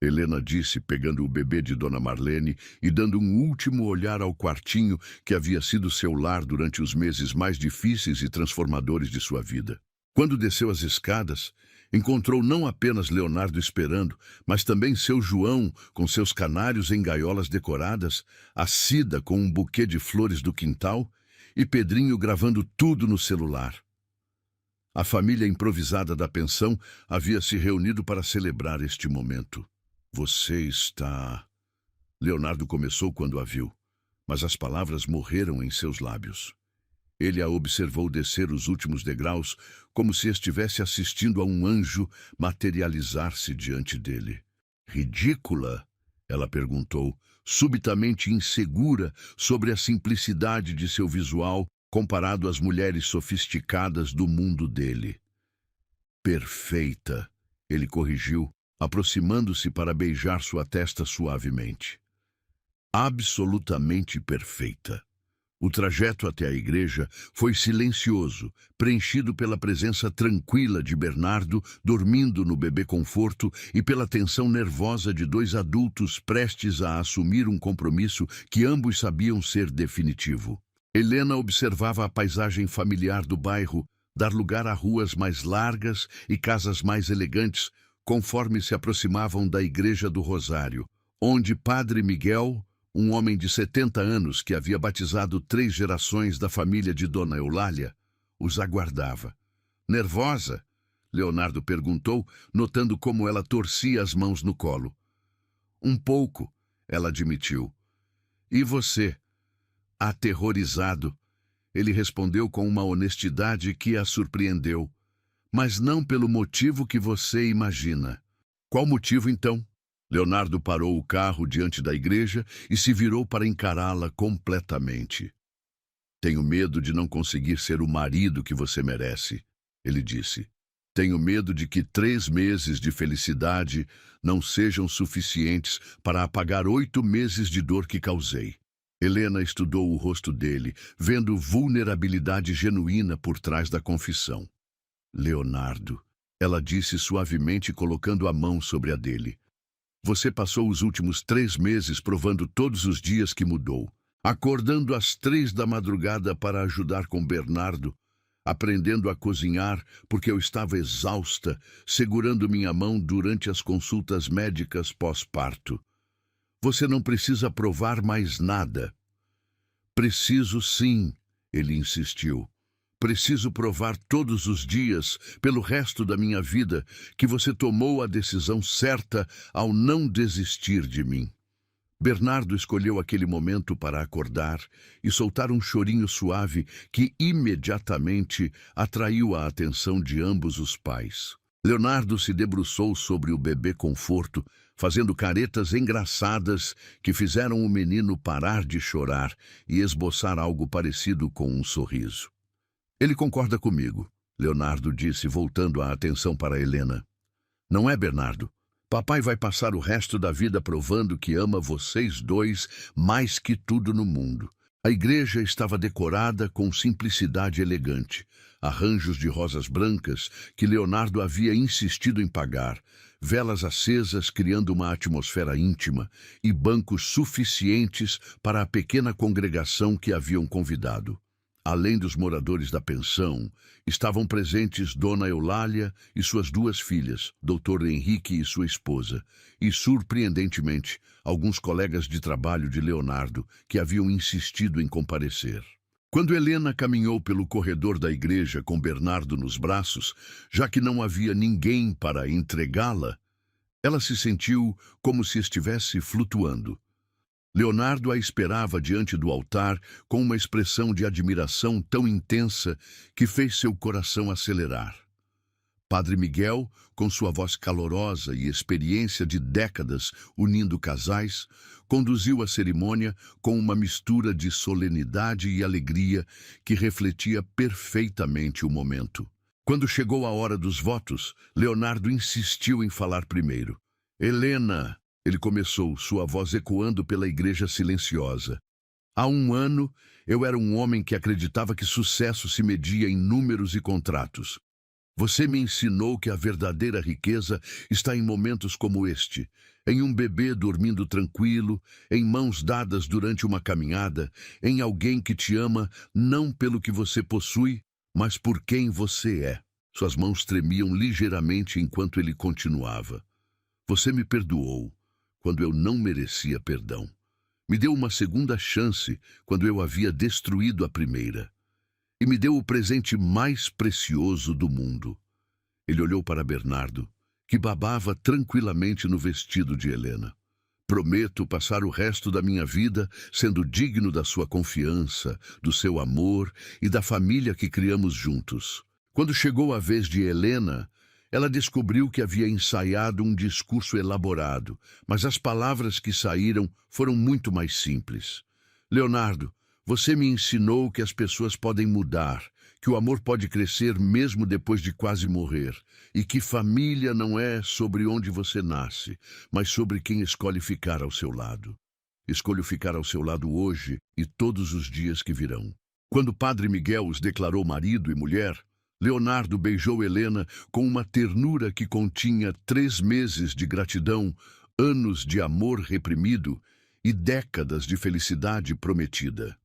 Helena disse, pegando o bebê de Dona Marlene e dando um último olhar ao quartinho que havia sido seu lar durante os meses mais difíceis e transformadores de sua vida. Quando desceu as escadas, encontrou não apenas Leonardo esperando, mas também seu João com seus canários em gaiolas decoradas, a Cida com um buquê de flores do quintal e Pedrinho gravando tudo no celular. A família improvisada da pensão havia se reunido para celebrar este momento. Você está... Leonardo começou quando a viu, mas as palavras morreram em seus lábios. Ele a observou descer os últimos degraus, como se estivesse assistindo a um anjo materializar-se diante dele. Ridícula? Ela perguntou, subitamente insegura sobre a simplicidade de seu visual comparado às mulheres sofisticadas do mundo dele. Perfeita, ele corrigiu, aproximando-se para beijar sua testa suavemente. Absolutamente perfeita. O trajeto até a igreja foi silencioso, preenchido pela presença tranquila de Bernardo dormindo no bebê conforto e pela tensão nervosa de 2 adultos prestes a assumir um compromisso que ambos sabiam ser definitivo. Helena observava a paisagem familiar do bairro dar lugar a ruas mais largas e casas mais elegantes conforme se aproximavam da Igreja do Rosário, onde Padre Miguel, um homem de 70 anos que havia batizado 3 gerações da família de Dona Eulália, os aguardava. Nervosa? Leonardo perguntou, notando como ela torcia as mãos no colo. Um pouco, ela admitiu. E você? Aterrorizado, ele respondeu com uma honestidade que a surpreendeu. Mas não pelo motivo que você imagina. Qual motivo, então? Leonardo parou o carro diante da igreja e se virou para encará-la completamente. Tenho medo de não conseguir ser o marido que você merece, ele disse. Tenho medo de que 3 meses de felicidade não sejam suficientes para apagar 8 meses de dor que causei. Helena estudou o rosto dele, vendo vulnerabilidade genuína por trás da confissão. Leonardo, ela disse suavemente colocando a mão sobre a dele. Você passou os últimos 3 meses provando todos os dias que mudou, acordando às 3 da madrugada para ajudar com Bernardo, aprendendo a cozinhar porque eu estava exausta, segurando minha mão durante as consultas médicas pós-parto. Você não precisa provar mais nada. Preciso sim, ele insistiu. Preciso provar todos os dias, pelo resto da minha vida, que você tomou a decisão certa ao não desistir de mim. Bernardo escolheu aquele momento para acordar e soltar um chorinho suave que imediatamente atraiu a atenção de ambos os pais. Leonardo se debruçou sobre o bebê conforto, fazendo caretas engraçadas que fizeram o menino parar de chorar e esboçar algo parecido com um sorriso. Ele concorda comigo, Leonardo disse, voltando a atenção para Helena. Não é, Bernardo? Papai vai passar o resto da vida provando que ama vocês dois mais que tudo no mundo. A igreja estava decorada com simplicidade elegante. Arranjos de rosas brancas que Leonardo havia insistido em pagar, velas acesas criando uma atmosfera íntima e bancos suficientes para a pequena congregação que haviam convidado. Além dos moradores da pensão, estavam presentes Dona Eulália e suas duas filhas, Dr. Henrique e sua esposa, e, surpreendentemente, alguns colegas de trabalho de Leonardo que haviam insistido em comparecer. Quando Helena caminhou pelo corredor da igreja com Bernardo nos braços, já que não havia ninguém para entregá-la, ela se sentiu como se estivesse flutuando. Leonardo a esperava diante do altar com uma expressão de admiração tão intensa que fez seu coração acelerar. Padre Miguel, com sua voz calorosa e experiência de décadas unindo casais, conduziu a cerimônia com uma mistura de solenidade e alegria que refletia perfeitamente o momento. Quando chegou a hora dos votos, Leonardo insistiu em falar primeiro. Helena, ele começou, sua voz ecoando pela igreja silenciosa. Há um ano, eu era um homem que acreditava que sucesso se media em números e contratos. Você me ensinou que a verdadeira riqueza está em momentos como este, em um bebê dormindo tranquilo, em mãos dadas durante uma caminhada, em alguém que te ama não pelo que você possui, mas por quem você é. Suas mãos tremiam ligeiramente enquanto ele continuava. Você me perdoou quando eu não merecia perdão. Me deu uma segunda chance quando eu havia destruído a primeira. E me deu o presente mais precioso do mundo. Ele olhou para Bernardo, que babava tranquilamente no vestido de Helena. Prometo passar o resto da minha vida sendo digno da sua confiança, do seu amor e da família que criamos juntos. Quando chegou a vez de Helena, ela descobriu que havia ensaiado um discurso elaborado, mas as palavras que saíram foram muito mais simples. Leonardo, você me ensinou que as pessoas podem mudar, que o amor pode crescer mesmo depois de quase morrer, e que família não é sobre onde você nasce, mas sobre quem escolhe ficar ao seu lado. Escolho ficar ao seu lado hoje e todos os dias que virão. Quando Padre Miguel os declarou marido e mulher, Leonardo beijou Helena com uma ternura que continha 3 meses de gratidão, anos de amor reprimido e décadas de felicidade prometida.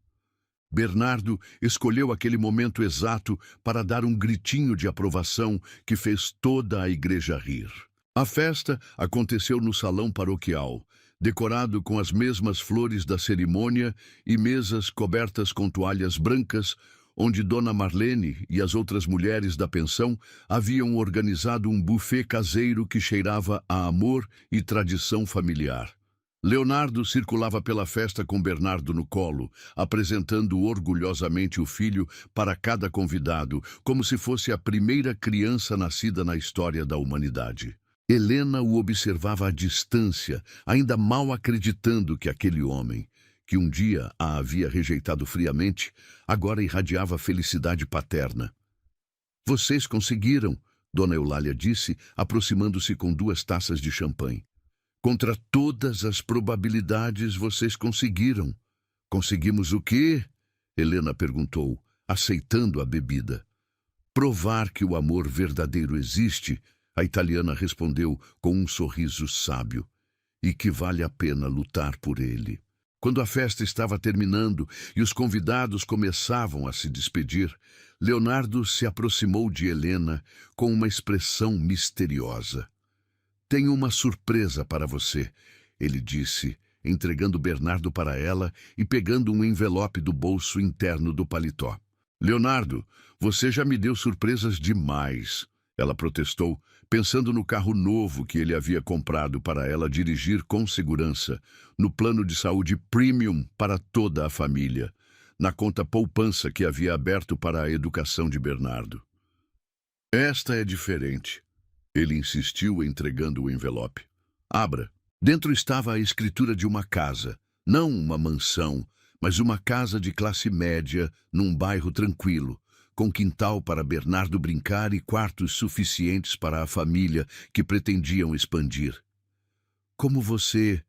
Bernardo escolheu aquele momento exato para dar um gritinho de aprovação que fez toda a igreja rir. A festa aconteceu no salão paroquial, decorado com as mesmas flores da cerimônia e mesas cobertas com toalhas brancas, onde Dona Marlene e as outras mulheres da pensão haviam organizado um buffet caseiro que cheirava a amor e tradição familiar. Leonardo circulava pela festa com Bernardo no colo, apresentando orgulhosamente o filho para cada convidado, como se fosse a primeira criança nascida na história da humanidade. Helena o observava à distância, ainda mal acreditando que aquele homem, que um dia a havia rejeitado friamente, agora irradiava felicidade paterna. Vocês conseguiram, Dona Eulália disse, aproximando-se com 2 taças de champanhe. Contra todas as probabilidades, vocês conseguiram. Conseguimos o quê? Helena perguntou, aceitando a bebida. Provar que o amor verdadeiro existe, a italiana respondeu com um sorriso sábio, e que vale a pena lutar por ele. Quando a festa estava terminando e os convidados começavam a se despedir, Leonardo se aproximou de Helena com uma expressão misteriosa. Tenho uma surpresa para você, ele disse, entregando Bernardo para ela e pegando um envelope do bolso interno do paletó. Leonardo, você já me deu surpresas demais, ela protestou, pensando no carro novo que ele havia comprado para ela dirigir com segurança, no plano de saúde premium para toda a família, na conta poupança que havia aberto para a educação de Bernardo. Esta é diferente, ele insistiu entregando o envelope. Abra. Dentro estava a escritura de uma casa, não uma mansão, mas uma casa de classe média num bairro tranquilo, com quintal para Bernardo brincar e quartos suficientes para a família que pretendiam expandir. Como você...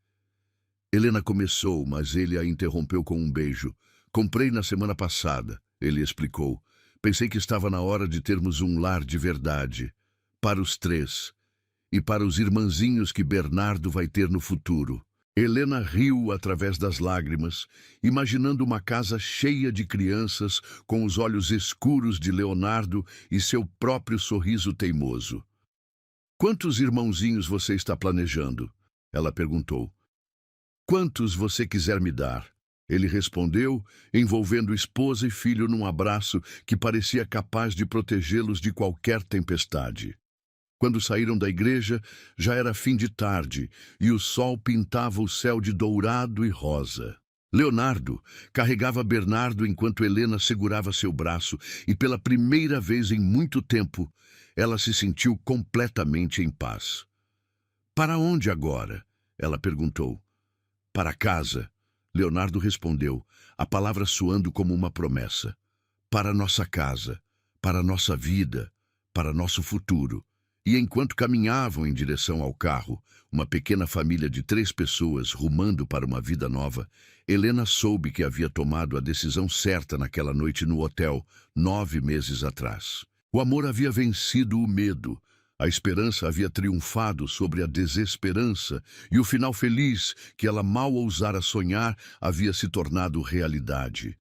Helena começou, mas ele a interrompeu com um beijo. Comprei na semana passada, ele explicou. Pensei que estava na hora de termos um lar de verdade. Para os três. E para os irmãzinhos que Bernardo vai ter no futuro. Helena riu através das lágrimas, imaginando uma casa cheia de crianças com os olhos escuros de Leonardo e seu próprio sorriso teimoso. Quantos irmãozinhos você está planejando? Ela perguntou. Quantos você quiser me dar? Ele respondeu, envolvendo esposa e filho num abraço que parecia capaz de protegê-los de qualquer tempestade. Quando saíram da igreja, já era fim de tarde e o sol pintava o céu de dourado e rosa. Leonardo carregava Bernardo enquanto Helena segurava seu braço e pela primeira vez em muito tempo, ela se sentiu completamente em paz. Para onde agora? Ela perguntou. Para casa, Leonardo respondeu, a palavra soando como uma promessa. Para nossa casa, para nossa vida, para nosso futuro. E enquanto caminhavam em direção ao carro, uma pequena família de 3 pessoas rumando para uma vida nova, Helena soube que havia tomado a decisão certa naquela noite no hotel, 9 meses atrás. O amor havia vencido o medo, a esperança havia triunfado sobre a desesperança e o final feliz, que ela mal ousara sonhar, havia se tornado realidade.